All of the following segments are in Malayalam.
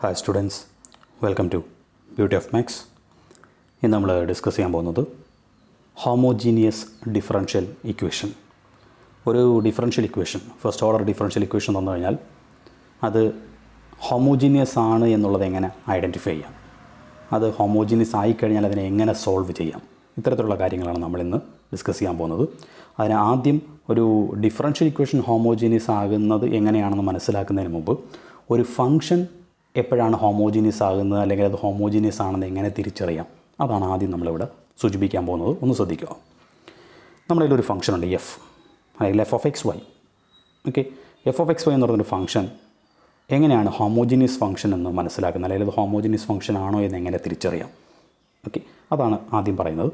Hi students, welcome to beauty of maths. ഇന്ന് നമ്മൾ ഡിസ്കസ് ചെയ്യാൻ പോകുന്നത് ഹോമോജീനിയസ് ഡിഫറൻഷ്യൽ ഇക്വേഷൻ. ഒരു differential equation, first order differential equation തന്നു കഴിഞ്ഞാൽ അത് ഹോമോജീനിയസ് ആണ് എന്നുള്ളത് എങ്ങനെ ഐഡൻറ്റിഫൈ ചെയ്യാം, അത് ഹോമോജീനിയസ് ആയിക്കഴിഞ്ഞാൽ അതിനെ എങ്ങനെ സോൾവ് ചെയ്യാം, ഇത്തരത്തിലുള്ള കാര്യങ്ങളാണ് നമ്മളിന്ന് ഡിസ്കസ് ചെയ്യാൻ പോകുന്നത്. അതിന് ആദ്യം ഒരു ഡിഫറൻഷ്യൽ ഇക്വേഷൻ ഹോമോജീനിയസ് ആകുന്നത് എങ്ങനെയാണെന്ന് മനസ്സിലാക്കുന്നതിന് മുമ്പ് ഒരു ഫംഗ്ഷൻ എപ്പോഴാണ് ഹോമോജീനിയസ് ആകുന്നത് അല്ലെങ്കിൽ അത് ഹോമോജീനിയസ് ആണെന്ന് എങ്ങനെ തിരിച്ചറിയാം, അതാണ് ആദ്യം നമ്മളിവിടെ സൂചിപ്പിക്കാൻ പോകുന്നത്. ഒന്ന് ശ്രദ്ധിക്കുക. നമ്മുടെ കയ്യിലൊരു ഫംഗ്ഷൻ ഉണ്ട് എഫ്, അല്ലെങ്കിൽ f of x y. Okay, f of x y എന്ന് പറയുന്നൊരു ഫംഗ്ഷൻ എങ്ങനെയാണ് ഹോമോജീനിയസ് ഫംഗ്ഷൻ എന്ന് മനസ്സിലാക്കുന്നത്, അല്ലെങ്കിൽ അത് ഹോമോജീനിയസ് ഫംഗ്ഷൻ ആണോ എന്ന് എങ്ങനെ തിരിച്ചറിയാം. ഓക്കെ, അതാണ് ആദ്യം പറയുന്നത്.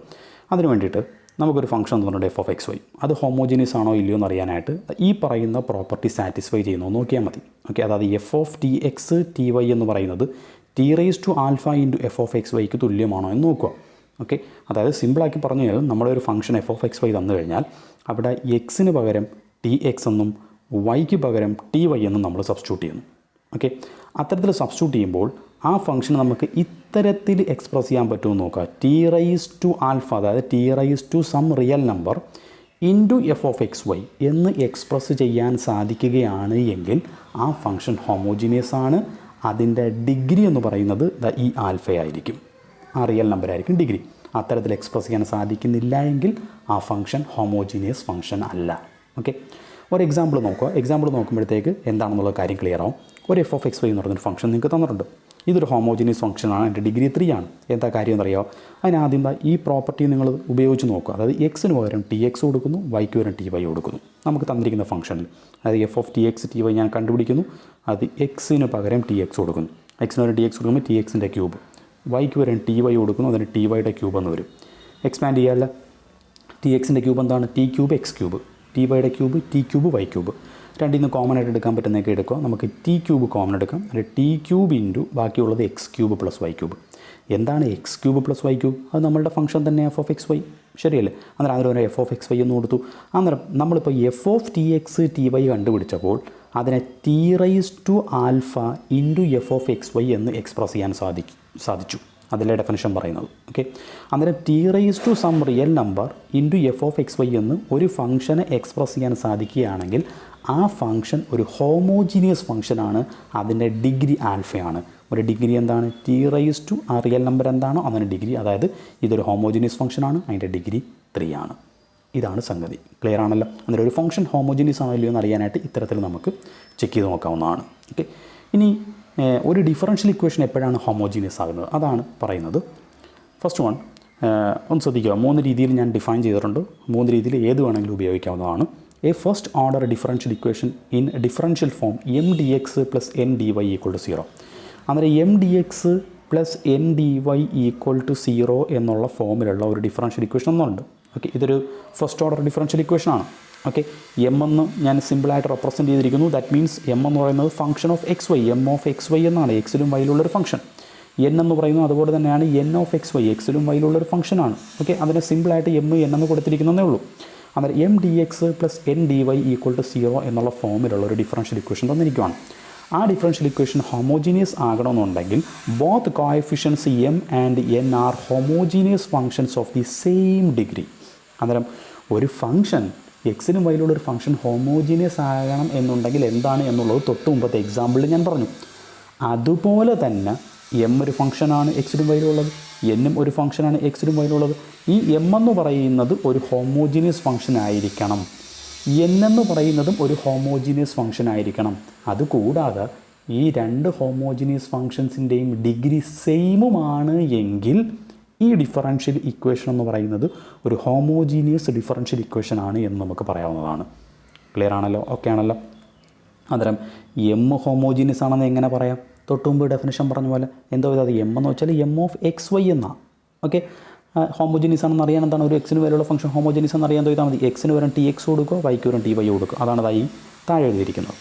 അതിന് വേണ്ടിയിട്ട് നമുക്കൊരു ഫംഗ്ഷൻ എന്ന് പറഞ്ഞിട്ട് എഫ് ഓഫ് എക്സ് വൈ, അത് ഹോമോജീനിയസ് ആണോ ഇല്ലയോ എന്ന് അറിയാനായിട്ട് ഈ പറയുന്ന പ്രോപ്പർട്ടി സാറ്റിസ്ഫൈ ചെയ്യുന്നോ നോക്കിയാൽ മതി. ഓക്കെ, അതായത് f of t x t y എന്ന് പറയുന്നത് t raise to alpha into f of x വൈക്ക് തുല്യമാണോ എന്ന് നോക്കുക. ഓക്കെ, അതായത് സിമ്പിളാക്കി പറഞ്ഞു കഴിഞ്ഞാൽ നമ്മുടെ ഒരു function f of x y തന്നു കഴിഞ്ഞാൽ അവിടെ എക്സിന് പകരം ടി എക്സ് എന്നും വൈക്ക് പകരം ടി വൈ എന്നും നമ്മൾ സബ്സ്റ്റിറ്റ്യൂട്ട് ചെയ്യുന്നു. ഓക്കെ, അത്തരത്തിൽ സബ്സ്റ്റിറ്റ്യൂട്ട് ചെയ്യുമ്പോൾ ആ ഫംഗ്ഷൻ നമുക്ക് ഇത്തരത്തിൽ എക്സ്പ്രസ് ചെയ്യാൻ പറ്റുമെന്ന് നോക്കുക. ടി റൈസ് ടു ആൽഫ, അതായത് t rice to some real number into f of x y എന്ന് എക്സ്പ്രസ് ചെയ്യാൻ സാധിക്കുകയാണ് എങ്കിൽ ആ ഫംഗ്ഷൻ ഹോമോജീനിയസ് ആണ്. അതിൻ്റെ ഡിഗ്രി എന്ന് പറയുന്നത് ഈ ആൽഫയായിരിക്കും, ആ റിയൽ നമ്പറായിരിക്കും ഡിഗ്രി. അത്തരത്തിൽ എക്സ്പ്രസ് ചെയ്യാൻ സാധിക്കുന്നില്ല എങ്കിൽ ആ ഫംഗ്ഷൻ ഹോമോജീനിയസ് ഫംഗ്ഷൻ അല്ല. ഓക്കെ, ഒരു എക്സാമ്പിൾ നോക്കുക. എക്സാമ്പിൾ നോക്കുമ്പോഴത്തേക്ക് എന്താണെന്നുള്ള കാര്യം ക്ലിയർ ആവും. ഒരു എഫ് ഓഫ് എക്സ് വൈ എന്ന് പറയുന്നൊരു ഫംഗ്ഷൻ നിങ്ങൾക്ക് തന്നിട്ടുണ്ട്. ഇതൊരു ഹോമോജീനിയസ് ഫംഗ്ഷനാണ്, എൻ്റെ ഡിഗ്രി 3 ആണ്. എന്താ കാര്യം എന്നറിയാമോ? അതിനാദ്യം ഈ പ്രോപ്പർട്ടി നിങ്ങൾ ഉപയോഗിച്ച് നോക്കുക. അതായത് എക്സിന് പകരം ടി എക്സ് കൊടുക്കുന്നു, വൈക്ക് പകരം ടി വൈ കൊടുക്കുന്നു. നമുക്ക് തന്നിരിക്കുന്ന ഫംഗ്ഷനിൽ അതായത് f of t x t y ഞാൻ കണ്ടുപിടിക്കുന്നു. അത് എക്സിന് പകരം ടി എക്സ് കൊടുക്കുന്നു. എക്സിന് പകരം ടി എക്സ് കൊടുക്കുമ്പോൾ ടി എക്സിൻ്റെ ക്യൂബ്, വൈക്ക് പകരം ടി വൈ കൊടുക്കുന്നു, അതിന് ടി വൈയുടെ ക്യൂബ് എന്ന് വരും. എക്സ്പാൻഡ് ചെയ്യാല്ല, ടി എക്സിൻ്റെ ക്യൂബ് എന്താണ്? T cube x cube, t വൈയുടെ cube t cube y cube. രണ്ടിൽ നിന്ന് കോമൺ ആയിട്ട് എടുക്കാൻ പറ്റുന്നതൊക്കെ എടുക്കുക. നമുക്ക് ടി ക്യൂബ് കോമൺ എടുക്കാം. അല്ലെങ്കിൽ ടി ക്യൂബ് ഇൻറ്റു ബാക്കിയുള്ളത് x cube plus y cube. എന്താണ് x cube plus y cube? അത് നമ്മളുടെ ഫംഗ്ഷൻ തന്നെ എഫ് ഓഫ് എക്സ് വൈ, ശരിയല്ലേ? അന്നേരം അതിലൊരു എഫ് ഓഫ് എക്സ് വൈ എന്ന് കൊടുത്തു. അന്നേരം നമ്മളിപ്പോൾ f of t x t y കണ്ടുപിടിച്ചപ്പോൾ അതിനെ t rice to alpha into f of x y എന്ന് എക്സ്പ്രസ് ചെയ്യാൻ സാധിച്ചു. അതിലെ ഡെഫിനിഷൻ പറയുന്നത്. ഓക്കെ, അന്നേരം t rice to some real number into f of x y എന്ന് ഒരു ഫംഗ്ഷനെ എക്സ്പ്രസ് ചെയ്യാൻ സാധിക്കുകയാണെങ്കിൽ ആ ഫംഗ്ഷൻ ഒരു ഹോമോജീനിയസ് ഫംഗ്ഷനാണ്. അതിൻ്റെ ഡിഗ്രി ആൽഫയാണ്. ഒരു ഡിഗ്രി എന്താണ്? ടി റൈസ് ടു ആ റിയൽ നമ്പർ എന്താണോ അതിന് ഡിഗ്രി. അതായത് ഇതൊരു ഹോമോജീനിയസ് ഫംഗ്ഷനാണ്, അതിൻ്റെ ഡിഗ്രി 3 ആണ്. ഇതാണ് സംഗതി. ക്ലിയർ ആണല്ലോ? അന്നേരം ഒരു ഫംഗ്ഷൻ ഹോമോജീനിയസ് ആണോ ഇല്ലയോ എന്ന് അറിയാനായിട്ട് ഇത്തരത്തിൽ നമുക്ക് ചെക്ക് ചെയ്ത് നോക്കാവുന്നതാണ്. ഓക്കെ, ഇനി ഒരു ഡിഫറൻഷ്യൽ ഇക്വേഷൻ എപ്പോഴാണ് ഹോമോജീനിയസ് ആകുന്നത് അതാണ് പറയുന്നത്. ഫസ്റ്റ് വൺ ഒന്ന് ശ്രദ്ധിക്കുക. 3 രീതിയിൽ ഞാൻ ഡിഫൈൻ ചെയ്തിട്ടുണ്ട്. 3 രീതിയിൽ ഏത് വേണമെങ്കിലും ഉപയോഗിക്കാവുന്നതാണ്. A first order differential equation in differential form m d x plus n d y equal to 0. അന്നേരം m d x plus n d y equal to 0 എന്നുള്ള ഫോമിലുള്ള ഒരു ഡിഫറൻഷ്യൽ ഇക്വേഷൻ ഒന്നുണ്ട്. ഓക്കെ, ഇതൊരു ഫസ്റ്റ് ഓർഡർ ഡിഫറൻഷ്യൽ ഇക്വേഷനാണ്. ഓക്കെ, എം എന്ന് ഞാൻ സിമ്പിളായിട്ട് റെപ്രസെൻറ്റ് ചെയ്തിരിക്കുന്നു. ദാറ്റ് മീൻസ് എം എന്ന് പറയുന്നത് function of x y, m of x y എന്നാണ്. എക്സിലും വൈയിലുള്ളൊരു ഫംഗ്ഷൻ. എൻ എന്ന് പറയുന്നത് അതുപോലെ തന്നെയാണ് എൻ ഓഫ് എക്സ് വൈ, എക്സിലും വൈയിലുള്ളൊരു ഫംഗ്ഷനാണ്. ഓക്കെ, അതിനെ സിമ്പിളായിട്ട് എം എൻ എന്ന് കൊടുത്തിരിക്കുന്നതേ ഉള്ളൂ. അന്നേരം m d x plus n d y equal to 0 എന്നുള്ള ഫോമിലുള്ള ഒരു ഡിഫറൻഷ്യൽ ഇക്വേഷൻ തന്നിരിക്കുകയാണ്. ആ ഡിഫറൻഷ്യൽ ഇക്വേഷൻ ഹോമോജീനിയസ് ആകണമെന്നുണ്ടെങ്കിൽ both coefficients m and n are homogeneous functions of the same degree. അന്നേരം ഒരു ഫംഗ്ഷൻ എക്സിനും വൈയിലുള്ളൊരു ഫംഗ്ഷൻ ഹോമോജീനിയസ് ആകണം എന്നുണ്ടെങ്കിൽ എന്താണ് എന്നുള്ളത് തൊട്ട് മുമ്പത്തെ എക്സാമ്പിളിൽ ഞാൻ പറഞ്ഞു. അതുപോലെ തന്നെ എം ഒരു ഫംഗ്ഷനാണ് എക്സിനും വൈയിലുള്ളത്, എന്നും ഒരു ഫംഗ്ഷനാണ് എക്സിനും വൈയിലുള്ളത്. ഈ എം എന്ന് പറയുന്നത് ഒരു ഹോമോജീനിയസ് ഫംഗ്ഷൻ ആയിരിക്കണം, എൻ എന്ന് പറയുന്നതും ഒരു ഹോമോജീനിയസ് ഫംഗ്ഷൻ ആയിരിക്കണം. അതുകൂടാതെ ഈ 2 ഹോമോജീനിയസ് ഫംഗ്ഷൻസിൻ്റെയും ഡിഗ്രി സെയിമുമാണ് എങ്കിൽ ഈ ഡിഫറൻഷ്യൽ ഇക്വേഷൻ എന്ന് പറയുന്നത് ഒരു ഹോമോജീനിയസ് ഡിഫറൻഷ്യൽ ഇക്വേഷൻ ആണ് എന്ന് നമുക്ക് പറയാവുന്നതാണ്. ക്ലിയർ ആണല്ലോ? ഓക്കെ ആണല്ലോ? അന്നേരം എം ഹോമോജീനിയസ് ആണെന്ന് എങ്ങനെ പറയാം? തൊട്ട് മുമ്പ് ഡെഫിനിഷൻ പറഞ്ഞ പോലെ എന്തോ ഇത് എം എന്ന് വെച്ചാൽ എം ഓഫ് എക്സ് വൈ എന്നാണ്. ഓക്കെ, ഹോമോജീനിയസ് ആണെന്ന് അറിയാൻ എന്താണ്? ഒരു എക്സിന് വരെയുള്ള ഫംഗ്ഷൻ ഹോമോജീനിയസ് എന്ന് അറിയാൻ ചെയ്താൽ മതി. എക്സിന് വരും ടി എക്സ് കൊടുക്കുക, വൈക്ക് വരും ടി വൈ കൊടുക്കുക. അതാണ് ഈ താഴെ എഴുതിയിരിക്കുന്നത്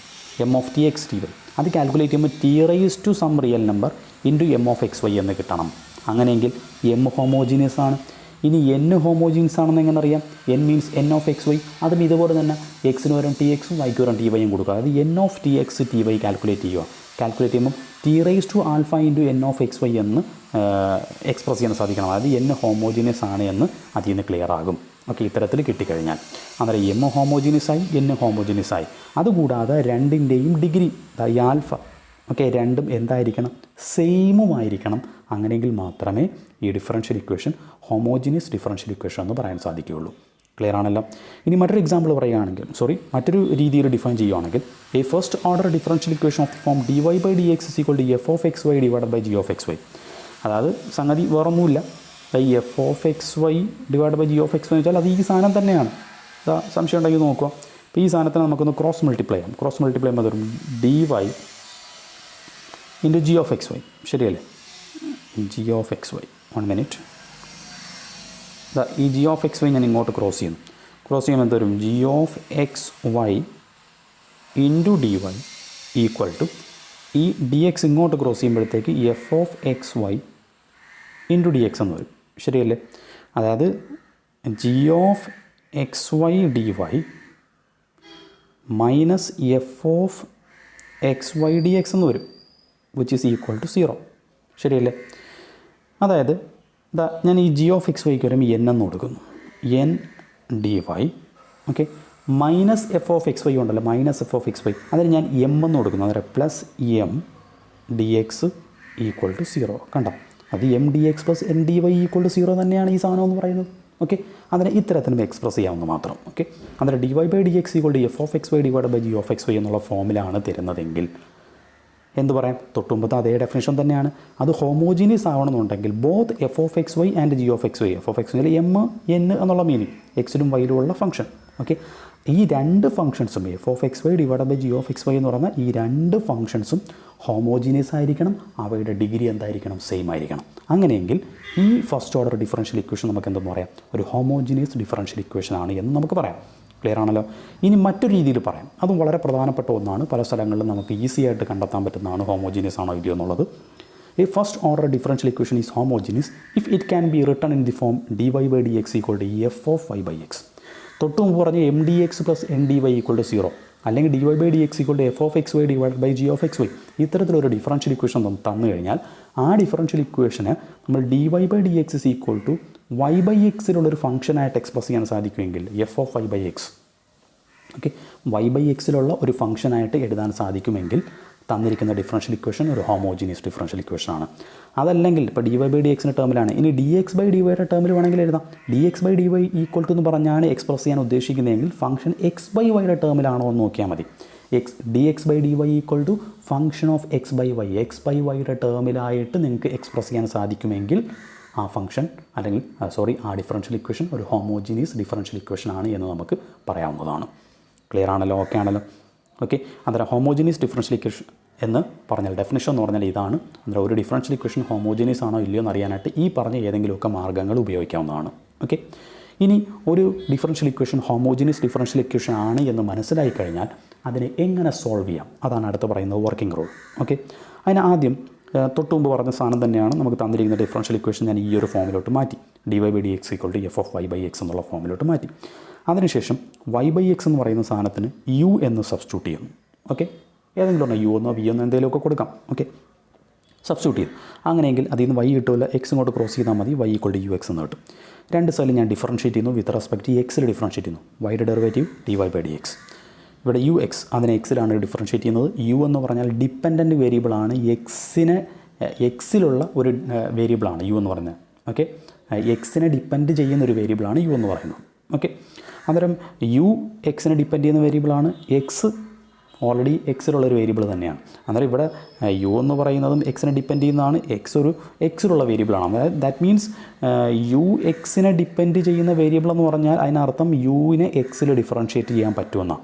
m of t x t y. അത് കാൽക്കുലേറ്റ് ചെയ്യുമ്പോൾ t rice to some real number into m of x y എന്ന് കിട്ടണം. അങ്ങനെയെങ്കിൽ എം ഹോമോജീനിയസ് ആണ്. ഇനി എൻ ഹോമോജീനിയസ് ആണെന്ന് എങ്ങനെ അറിയാം? N means n of x y. അതും ഇതുപോലെ തന്നെ എക്സിന് വരും ടി എക്സും വൈക്ക് വരും ടി വൈയും കൊടുക്കുക. അതായത് n of t x t y calculate ചെയ്യുക. കാൽക്കുലേറ്റ് ചെയ്യുമ്പോൾ t⁻∗n(x, y) എന്ന് എക്സ്പ്രസ് ചെയ്യാൻ സാധിക്കണം. അതായത് n ഹോമോജീനിയസ് ആണ് എന്ന് അതിൽ നിന്ന് ക്ലിയർ ആകും. ഓക്കെ, ഇത്തരത്തിൽ കിട്ടിക്കഴിഞ്ഞാൽ അന്നേരം m ഹോമോജീനിയസ് ആയി, n ഹോമോജീനിയസ് ആയി. അതുകൂടാതെ രണ്ടിൻ്റെയും ഡിഗ്രി ഈ ആൽഫ ഓക്കെ രണ്ടും എന്തായിരിക്കണം? സെയിമുമായിരിക്കണം. അങ്ങനെയെങ്കിൽ മാത്രമേ ഈ differential equation homogeneous differential equation എന്ന് പറയാൻ സാധിക്കുകയുള്ളൂ. ക്ലിയർ ആണല്ലോ. ഇനി മറ്റൊരു എക്സാമ്പിൾ പറയുകയാണെങ്കിൽ, മറ്റൊരു രീതിയിൽ ഡിഫൈൻ ചെയ്യുകയാണെങ്കിൽ, A first order differential equation of the form dy/dx f(x, y) / g(x, y). അതായത് സംഗതി വേറൊന്നുമില്ല, ഈ f(x, y) / g(x, y) എന്ന് വെച്ചാൽ അത് ഈ സാധനം തന്നെയാണ്. സംശയം ഉണ്ടെങ്കിൽ നോക്കുക. അപ്പോൾ ഈ സാധനത്തിന് നമുക്കൊന്ന് ക്രോസ് മൾട്ടിപ്ലൈ ചെയ്യാം. ക്രോസ് മൾട്ടിപ്ലൈ ചെയ്യുമ്പോൾ തരും dy × g(x, y). ശരിയല്ലേ? g(x, y). 1 മിനിറ്റ്. ഈ g(x, y) ഞാൻ ഇങ്ങോട്ട് ക്രോസ് ചെയ്യുന്നു. ക്രോസ് ചെയ്യുമ്പോൾ എന്തോരും g(x, y) × dy equal to ഈ dx ഇങ്ങോട്ട് ക്രോസ് ചെയ്യുമ്പോഴത്തേക്ക് f(x, y) × dx എന്ന് വരും. ശരിയല്ലേ? അതായത് g(x, y) dy minus f(x, y) dx എന്ന് വരും, വിച്ച് ഈസ് ഈക്വൽ ടു 0. ശരിയല്ലേ? അതായത് ഞാൻ ഈ g(x, y) വരുമ്പോൾ n എന്ന് കൊടുക്കുന്നു, n dy okay minus f(x, y) ഉണ്ടല്ലോ, മൈനസ് f(x, y) അതിന് ഞാൻ m എന്ന് കൊടുക്കുന്നു. അന്നേരം plus m dx equal to 0. കണ്ടോ? അത് m dx plus n dy equal to 0 തന്നെയാണ് ഈ സാധനം എന്ന് പറയുന്നത്. ഓക്കെ, അതിനെ ഇത്തരത്തിലും എക്സ്പ്രസ് ചെയ്യാവുന്ന മാത്രം. ഓക്കെ, അന്നേരം dy/dx equal to f(x, y) / g(x, y) എന്നുള്ള ഫോമിലാണ് തരുന്നതെങ്കിൽ എന്ത് പറയാം? തൊട്ടുമ്പത്തെ അതേ ഡെഫിനേഷൻ തന്നെയാണ്. അത് ഹോമോജീനിയസ് ആവണമെന്നുണ്ടെങ്കിൽ both f(x, y) and g(x, y). f(x, y) m n എന്നുള്ള മീനിങ്, എക്സിലും വൈയിലുമുള്ള ഫംഗ്ഷൻ. ഓക്കെ, ഈ രണ്ട് ഫംഗ്ഷൻസും f(x, y) / g(x, y) എന്ന് പറഞ്ഞാൽ ഈ രണ്ട് ഫംഗ്ഷൻസും ഹോമോജീനിയസ് ആയിരിക്കണം. അവയുടെ ഡിഗ്രി എന്തായിരിക്കണം? സെയിം ആയിരിക്കണം. അങ്ങനെയെങ്കിൽ ഈ ഫസ്റ്റ് ഓർഡർ ഡിഫറൻഷ്യൽ ഇക്വേഷൻ നമുക്ക് എന്തെന്ന് പറയാം? ഒരു ഹോമോജീനിയസ് ഡിഫറൻഷ്യൽ ഇക്വേഷൻ ആണ് എന്ന് നമുക്ക് പറയാം. ക്ലിയർ ആണല്ലോ. ഇനി മറ്റൊരു രീതിയിൽ പറയാം, അതും വളരെ പ്രധാനപ്പെട്ട ഒന്നാണ്. പല സ്ഥലങ്ങളിലും നമുക്ക് ഈസി ആയിട്ട് കണ്ടെത്താൻ പറ്റുന്നതാണ് ഹോമോജീനിയസ് ആണോ ഇല്ലയോ എന്നുള്ളത്. A first order differential equation is homogeneous if it can be written in the form dy/dx equal to f(y/x). തൊട്ട് മുമ്പ് പറഞ്ഞ m dx plus n dy equal to 0, അല്ലെങ്കിൽ dy/dx equal to f(x, y) / g(x, y). ഇത്തരത്തിലൊരു ഡിഫറൻഷ്യൽ ഇക്വേഷൻ തന്നു കഴിഞ്ഞാൽ ആ ഡിഫറൻഷ്യൽ ഇക്വേഷന് നമ്മൾ dy/dx ഇസ് ഈക്വൽ ടു y/x-ലുള്ളൊരു ഫംഗ്ഷനായിട്ട് എക്സ്പ്രസ് ചെയ്യാൻ സാധിക്കുമെങ്കിൽ f(y/x) ഓക്കെ y/x-ലുള്ള ഒരു ഫംഗ്ഷനായിട്ട് എഴുതാൻ സാധിക്കുമെങ്കിൽ തന്നിരിക്കുന്ന ഡിഫറൻഷ്യൽ ഇക്വേഷൻ ഒരു ഹോമോജീനിയസ് ഡിഫറൻഷ്യൽ ഇക്വേഷനാണ്. അതല്ലെങ്കിൽ ഇപ്പോൾ dy/dx ടേമിലാണ്, ഇനി dx/dy ടേമിൽ വേണമെങ്കിൽ എഴുതാം. dx/dy ഈക്വൽ ടു എന്ന് പറഞ്ഞാണ് എക്സ്പ്രസ് ചെയ്യാൻ ഉദ്ദേശിക്കുന്നതെങ്കിൽ ഫംഗ്ഷൻ x/y ടേമിലാണോ എന്ന് നോക്കിയാൽ മതി. dx/dy equal to function of x/y, x/y ടേമിലായിട്ട് നിങ്ങൾക്ക് എക്സ്പ്രസ് ചെയ്യാൻ സാധിക്കുമെങ്കിൽ ആ ഫംഗ്ഷൻ അല്ലെങ്കിൽ ആ ഡിഫറൻഷ്യൽ ഇക്വേഷൻ ഒരു ഹോമോജീനിയസ് ഡിഫറൻഷ്യൽ ഇക്വേഷൻ ആണ് എന്ന് നമുക്ക് പറയാവുന്നതാണ്. ക്ലിയർ ആണല്ലോ? ഓക്കെ ആണല്ലോ? ഓക്കെ, അന്നേരം ഹോമോജീനിയസ് ഡിഫറൻഷ്യൽ ഇക്വേഷൻ എന്ന് പറഞ്ഞാൽ ഡെഫിനിഷൻ എന്ന് പറഞ്ഞാൽ ഇതാണ്. അന്നേരം ഒരു ഡിഫറൻഷ്യൽ ഇക്വേഷൻ ഹോമോജീനിയസ് ആണോ ഇല്ലയോ എന്ന് അറിയാനായിട്ട് ഈ പറഞ്ഞ ഏതെങ്കിലുമൊക്കെ മാർഗ്ഗങ്ങൾ ഉപയോഗിക്കാവുന്നതാണ്. ഓക്കെ, ഇനി ഒരു differential equation homogeneous differential equation ആണ് എന്ന് മനസ്സിലായി കഴിഞ്ഞാൽ അതിനെ എങ്ങനെ സോൾവ് ചെയ്യാം, അതാണ് അടുത്ത് പറയുന്നത് വർക്കിംഗ് റൂൾ. ഓക്കെ, അതിന് ആദ്യം തൊട്ട് മുമ്പ് പറഞ്ഞ സാധനം തന്നെയാണ് നമുക്ക് തന്നിരിക്കുന്ന ഡിഫറൻഷ്യൽ ഇക്വേഷൻ ഞാൻ ഈ ഒരു ഫോമിലോട്ട് മാറ്റി, dy/dx ഈക്വൽ ടു f(y/x) എന്നുള്ള ഫോമിലോട്ട് മാറ്റി. അതിനുശേഷം y/x എന്ന് പറയുന്ന സാധനത്തിന് u എന്ന് സബ്സ്റ്റിറ്റ്യൂട്ട് ചെയ്യുന്നു. ഓക്കെ, ഏതെങ്കിലും ഒന്ന് u എന്നോ v എന്നോ എന്തെങ്കിലുമൊക്കെ കൊടുക്കാം. ഓക്കെ, സബ്സ്റ്റിറ്റ്യൂട്ട് ചെയ്തു. അങ്ങനെയെങ്കിൽ അതിൽ നിന്ന് y കിട്ടുമല്ലോ, x ഇങ്ങോട്ട് ക്രോസ് ചെയ്താൽ മതി, y ഈക്വൽ ടു ux എന്ന് കിട്ടും. രണ്ട് സൈഡിൽ ഞാൻ ഡിഫറൻഷ്യേറ്റ് ചെയ്യുന്നു, വിത്ത് റെസ്പെക്ട് എക്സിൽ ഡിഫറൻഷ്യേറ്റ് ചെയ്യുന്നു. y-യുടെ ഡെറിവേറ്റീവ് dy/dx. ഇവിടെ ux അതിനെ എക്സിലാണ് ഡിഫറൻഷ്യേറ്റ് ചെയ്യുന്നത്. u എന്ന് പറഞ്ഞാൽ ഡിപ്പെൻഡൻറ്റ് വേരിയബിളാണ്, എക്സിലുള്ള ഒരു വേരിയബിളാണ് u എന്ന് പറയുന്നത്. ഓക്കെ, എക്സിനെ ഡിപ്പെൻഡ് ചെയ്യുന്ന ഒരു വേരിയബിളാണ് u എന്ന് പറയുന്നത്. ഓക്കെ, അന്നേരം u എക്സിനെ ഡിപ്പെൻഡ് ചെയ്യുന്ന വേരിയബിളാണ്, എക്സ് ഓൾറെഡി എക്സിലുള്ളൊരു വേരിയബിൾ തന്നെയാണ്. അന്നേരം ഇവിടെ u എന്ന് പറയുന്നതും എക്സിനെ ഡിപ്പെൻഡ് ചെയ്യുന്നതാണ്, എക്സ് ഒരു എക്സിലുള്ള വേരിയബിളാണ്. അതായത് ദാറ്റ് മീൻസ് u എക്സിനെ ഡിപ്പെൻഡ് ചെയ്യുന്ന വേരിയബിൾ എന്ന് പറഞ്ഞാൽ അതിനർത്ഥം യുവിനെ എക്സിൽ ഡിഫറൻഷ്യേറ്റ് ചെയ്യാൻ പറ്റുമെന്നാണ്.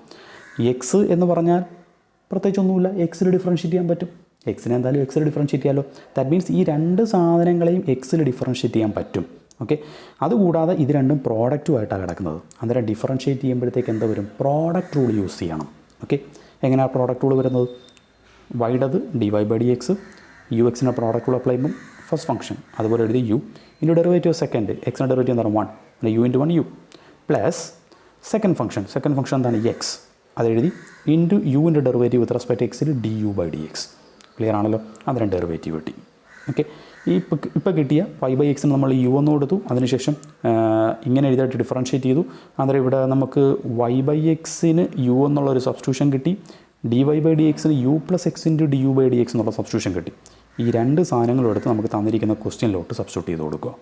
എക്സ് എന്ന് പറഞ്ഞാൽ പ്രത്യേകിച്ചൊന്നുമില്ല, എക്സിൽ ഡിഫറൻഷ്യേറ്റ് ചെയ്യാൻ പറ്റും, എക്സിനെ എന്തായാലും എക്സിൽ ഡിഫറൻഷ്യേറ്റ് ചെയ്യാമല്ലോ. ദാറ്റ് മീൻസ് ഈ രണ്ട് സാധനങ്ങളെയും എക്സിൽ ഡിഫറൻഷ്യേറ്റ് ചെയ്യാൻ പറ്റും. ഓക്കെ, അതുകൂടാതെ ഇത് രണ്ടും പ്രോഡക്റ്റുമായിട്ടാണ് കിടക്കുന്നത്. അന്നേരം ഡിഫറൻഷ്യേറ്റ് ചെയ്യുമ്പോഴത്തേക്ക് എന്താ വരും? പ്രോഡക്റ്റ് റൂൾ യൂസ് ചെയ്യണം. ഓക്കെ, എങ്ങനെയാണ് പ്രോഡക്റ്റ് റൂൾ വരുന്നത്? വൈഡത് dy/dx, ux-നെ പ്രോഡക്റ്റ് റൂൾ അപ്ലൈ ചെയ്യുമ്പം ഫസ്റ്റ് ഫംഗ്ഷൻ അതുപോലെ എഴുതി u ഇൻറ്റു ഡെറിവേറ്റീവ് സെക്കൻഡ്, എക്സിൻ്റെ ഡെറിവേറ്റീവ് എന്താണ് 1, പിന്നെ u × 1 u plus second function എന്താണ് x, അതെഴുതി ഇൻറ്റു യുവിൻ്റെ ഡെറിവേറ്റീവ് വിത്ത് റെസ്പെക്ട് എക്സിൽ du/dx. ക്ലിയർ ആണല്ലോ. അതിന് ഡെറിവേറ്റീവ് കിട്ടി. ഓക്കെ, ഈ ഇപ്പോൾ കിട്ടിയ y/xന് നമ്മൾ u എന്ന് കൊടുത്തു, അതിനുശേഷം ഇങ്ങനെ എഴുതിയിട്ട് ഡിഫറൻഷ്യേറ്റ് ചെയ്തു. അന്നേരം ഇവിടെ നമുക്ക് y/xന് u എന്നുള്ളൊരു സബ്സ്റ്റിറ്റ്യൂഷൻ കിട്ടി, dy/dxന് u + x × du/dx എന്നുള്ള സബ്സ്റ്റിറ്റ്യൂഷൻ കിട്ടി. ഈ രണ്ട് സാധനങ്ങളും എടുത്ത് നമുക്ക് തന്നിരിക്കുന്ന ക്വസ്റ്റ്യനിലോട്ട് സബ്സ്റ്റിറ്റ്യൂട്ട് ചെയ്ത് കൊടുക്കുക.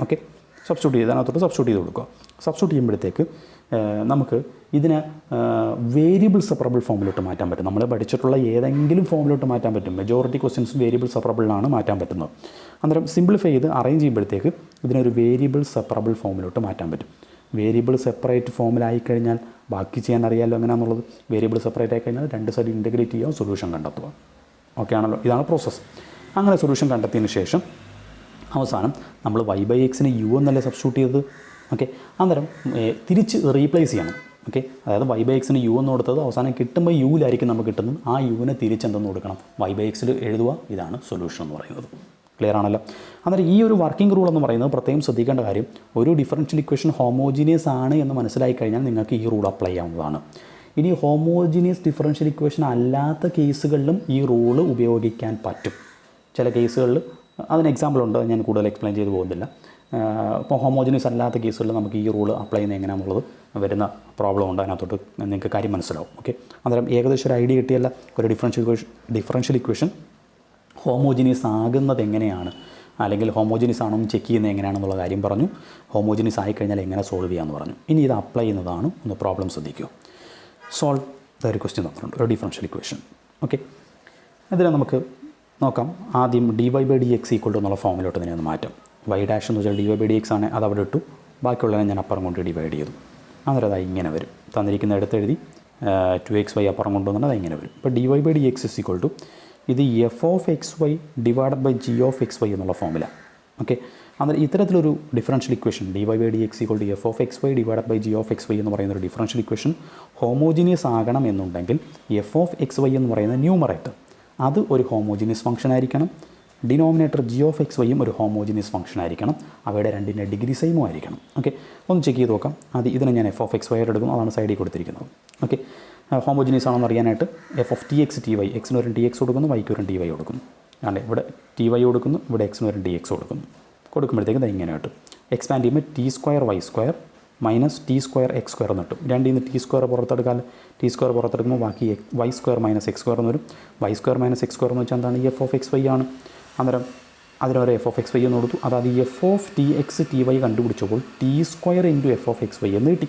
ഓക്കെ, സബ്സ്റ്റിറ്റ്യൂട്ട് ചെയ്ത് അതിനകത്തോട്ട് സബ്സ്റ്റിറ്റ്യൂട്ട് ചെയ്ത് കൊടുക്കുക. സബ്സ്റ്റിറ്റ്യൂട്ട് ചെയ്യുമ്പോഴത്തേക്ക് നമുക്ക് ഇതിനെ വേരിയബിൾ സെപ്പറബിൾ ഫോമിലോട്ട് മാറ്റാൻ പറ്റും. നമ്മൾ പഠിച്ചിട്ടുള്ള ഏതെങ്കിലും ഫോമിലോട്ട് മാറ്റാൻ പറ്റും. മെജോറിറ്റി ക്വസ്റ്റ്യൻസ് വേരിയബിൾ സെപ്പറബിളിലാണ് മാറ്റാൻ പറ്റുന്നത്. അന്നേരം സിംപ്ലിഫൈ ചെയ്ത് അറേഞ്ച് ചെയ്യുമ്പോഴത്തേക്ക് ഇതിനൊരു വേരിയബിൾ സെപ്പറബിൾ ഫോമിലോട്ട് മാറ്റാൻ പറ്റും. വേരിയബിൾ സെപ്പറേറ്റ് ഫോമിലായിക്കഴിഞ്ഞാൽ ബാക്കി ചെയ്യാൻ അറിയാമല്ലോ എങ്ങനെയാണെന്നുള്ളത്. വേരിയബിൾ സെപ്പറേറ്റ് ആയിക്കഴിഞ്ഞാൽ രണ്ട് സൈഡ് ഇൻറ്റഗ്രേറ്റ് ചെയ്യുക, സൊല്യൂഷൻ കണ്ടെത്തുക. ഓക്കെ ആണല്ലോ, ഇതാണ് പ്രോസസ്സ്. അങ്ങനെ സൊല്യൂഷൻ കണ്ടെത്തിയതിന് ശേഷം അവസാനം നമ്മൾ y/xന് u എന്നല്ലേ സബ്സ്റ്റിറ്റ്യൂട്ട് ചെയ്തത്. ഓക്കെ, അന്നേരം തിരിച്ച് റീപ്ലേസ് ചെയ്യണം. ഓക്കെ, അതായത് y/xന് u എന്ന് കൊടുത്തത് അവസാനം കിട്ടുമ്പോൾ യുവിലായിരിക്കും നമുക്ക് കിട്ടുന്നത്. ആ യുവിനെ തിരിച്ചെന്തെന്ന് കൊടുക്കണം, y/xൽ എഴുതുക. ഇതാണ് സൊല്യൂഷൻ എന്ന് പറയുന്നത്. ക്ലിയർ ആണല്ലോ. അന്നേരം ഈ ഒരു വർക്കിംഗ് റൂൾ എന്ന് പറയുന്നത് പ്രത്യേകം ശ്രദ്ധിക്കേണ്ട കാര്യം, ഒരു ഡിഫറൻഷ്യൽ ഇക്വേഷൻ ഹോമോജീനിയസ് ആണ് എന്ന് മനസ്സിലായി കഴിഞ്ഞാൽ നിങ്ങൾക്ക് ഈ റൂൾ അപ്ലൈ ചെയ്യാവുന്നതാണ്. ഇനി ഹോമോജീനിയസ് ഡിഫറൻഷ്യൽ ഇക്വേഷൻ അല്ലാത്ത കേസുകളിലും ഈ റൂള് ഉപയോഗിക്കാൻ പറ്റും. ചില കേസുകളിൽ അതിന് എക്സാമ്പിളുണ്ട്, ഞാൻ കൂടുതൽ എക്സ്പ്ലെയിൻ ചെയ്ത് പോകുന്നില്ല. ഇപ്പോൾ ഹോമോജീനിയസ് അല്ലാത്ത കേസുകളിൽ നമുക്ക് ഈ റൂൾ അപ്ലൈ ചെയ്യുന്നത് എങ്ങനെയാണെന്നുള്ളത് വരുന്ന പ്രോബ്ലം ഉണ്ട്, അതിനകത്തോട്ട് നിങ്ങൾക്ക് കാര്യം മനസ്സിലാവും. ഓക്കെ, അന്നേരം ഏകദേശം ഒരു ഐഡിയ കിട്ടിയല്ല ഒരു ഡിഫറൻഷ്യൽ ഇക്വേഷൻ ഹോമോജീനിയസ് ആകുന്നത് എങ്ങനെയാണ്, അല്ലെങ്കിൽ ഹോമോജീനിയസ് ആണോ എന്ന് ചെക്ക് ചെയ്യുന്നത് എങ്ങനെയാണെന്നുള്ള കാര്യം പറഞ്ഞു. ഹോമോജീനിയസ് ആയിക്കഴിഞ്ഞാൽ എങ്ങനെ സോൾവ് ചെയ്യാമെന്ന് പറഞ്ഞു. ഇനി ഇത് അപ്ലൈ ചെയ്യുന്നതാണ്. ഒന്ന് പ്രോബ്ലം ശ്രദ്ധിക്കുക. സോൾവ് ഒരു ക്വസ്റ്റ്യൻ തന്നിട്ടുണ്ട്, ഒരു ഡിഫറൻഷ്യൽ ഇക്വേഷൻ. ഓക്കെ, അതിനെ നമുക്ക് നോക്കാം. ആദ്യം dy/dx = എന്നുള്ള ഫോമിലോട്ട് തന്നെ ഒന്ന് മാറ്റാം. y' എന്ന് വെച്ചാൽ dy/dx ആണ്, അത് അവിടെ ഇട്ടു. ബാക്കിയുള്ളതിനെ ഞാൻ അപ്പുറം കൊണ്ട് ഡിവൈഡ് ചെയ്തു. അന്നേരം അത് ഇങ്ങനെ വരും. തന്നിരിക്കുന്ന എടുത്ത് എഴുതി 2xy അപ്പുറം കൊണ്ടുവന്നാൽ അത് ഇങ്ങനെ വരും. ഇപ്പോൾ dy/dx = ഇത് f(xy) / g(xy) എന്നുള്ള ഫോമിലാണ്. ഓക്കെ, അന്നേരം ഇത്തരത്തിലൊരു differential equation dy/dx = f(xy) / g(xy) എന്ന് പറയുന്ന ഒരു ഡിഫറൻഷ്യൽ ഇക്വേഷൻ ഹോമോജീനിയസ് ആകണം എന്നുണ്ടെങ്കിൽ f(xy) എന്ന് പറയുന്ന ന്യൂമറേറ്റർ അത് ഒരു ഹോമോജീനിയസ് ഫംഗ്ഷൻ ആയിരിക്കണം. ഡിനോമിനേറ്റർ g(xy) ഒരു ഹോമോജീനിയസ് ഫംഗ്ഷൻ ആയിരിക്കണം. അവയുടെ രണ്ടിൻ്റെ ഡിഗ്രി സെയിമും ആയിരിക്കണം. ഓക്കെ, ഒന്ന് ചെക്ക് ചെയ്ത് നോക്കാം. ഇതിനെ ഞാൻ f(xy) ആയിട്ട് എടുക്കും. അതാണ് സൈഡിൽ കൊടുത്തിരിക്കുന്നത്. ഓക്കെ, ഹോമോജീനിയസ് ആണെന്ന് അറിയാനായിട്ട് f(tx, ty) എക്സിന് ഒരു tx കൊടുക്കുന്നു, വൈക്ക് ഒരു dy കൊടുക്കുന്നു. അല്ലേ, ഇവിടെ ty കൊടുക്കുന്നു, ഇവിടെ എക്സിന് ഒരു dx കൊടുക്കുന്നു. കൊടുക്കുമ്പോഴത്തേക്ക് ഇത് ഇങ്ങനെ കിട്ടും. എക്സ്പാൻഡ് ചെയ്യുമ്പോൾ t²y² - t²x² എന്ന് കിട്ടും. രണ്ടിൽ നിന്ന് t² പുറത്തെടുക്കാൻ t² പുറത്തെടുക്കുമ്പോൾ ബാക്കി y² - x² എന്ന് വരും. y² - x² എന്ന് വെച്ചാൽ എന്താണ്, f(xy) ആണ്. അന്നേരം അതിനൊരു f(xy) എന്ന് കൊടുത്തു. അതായത് f(tx, ty) കണ്ടുപിടിച്ചപ്പോൾ t² × f(xy) എന്ന് കിട്ടി.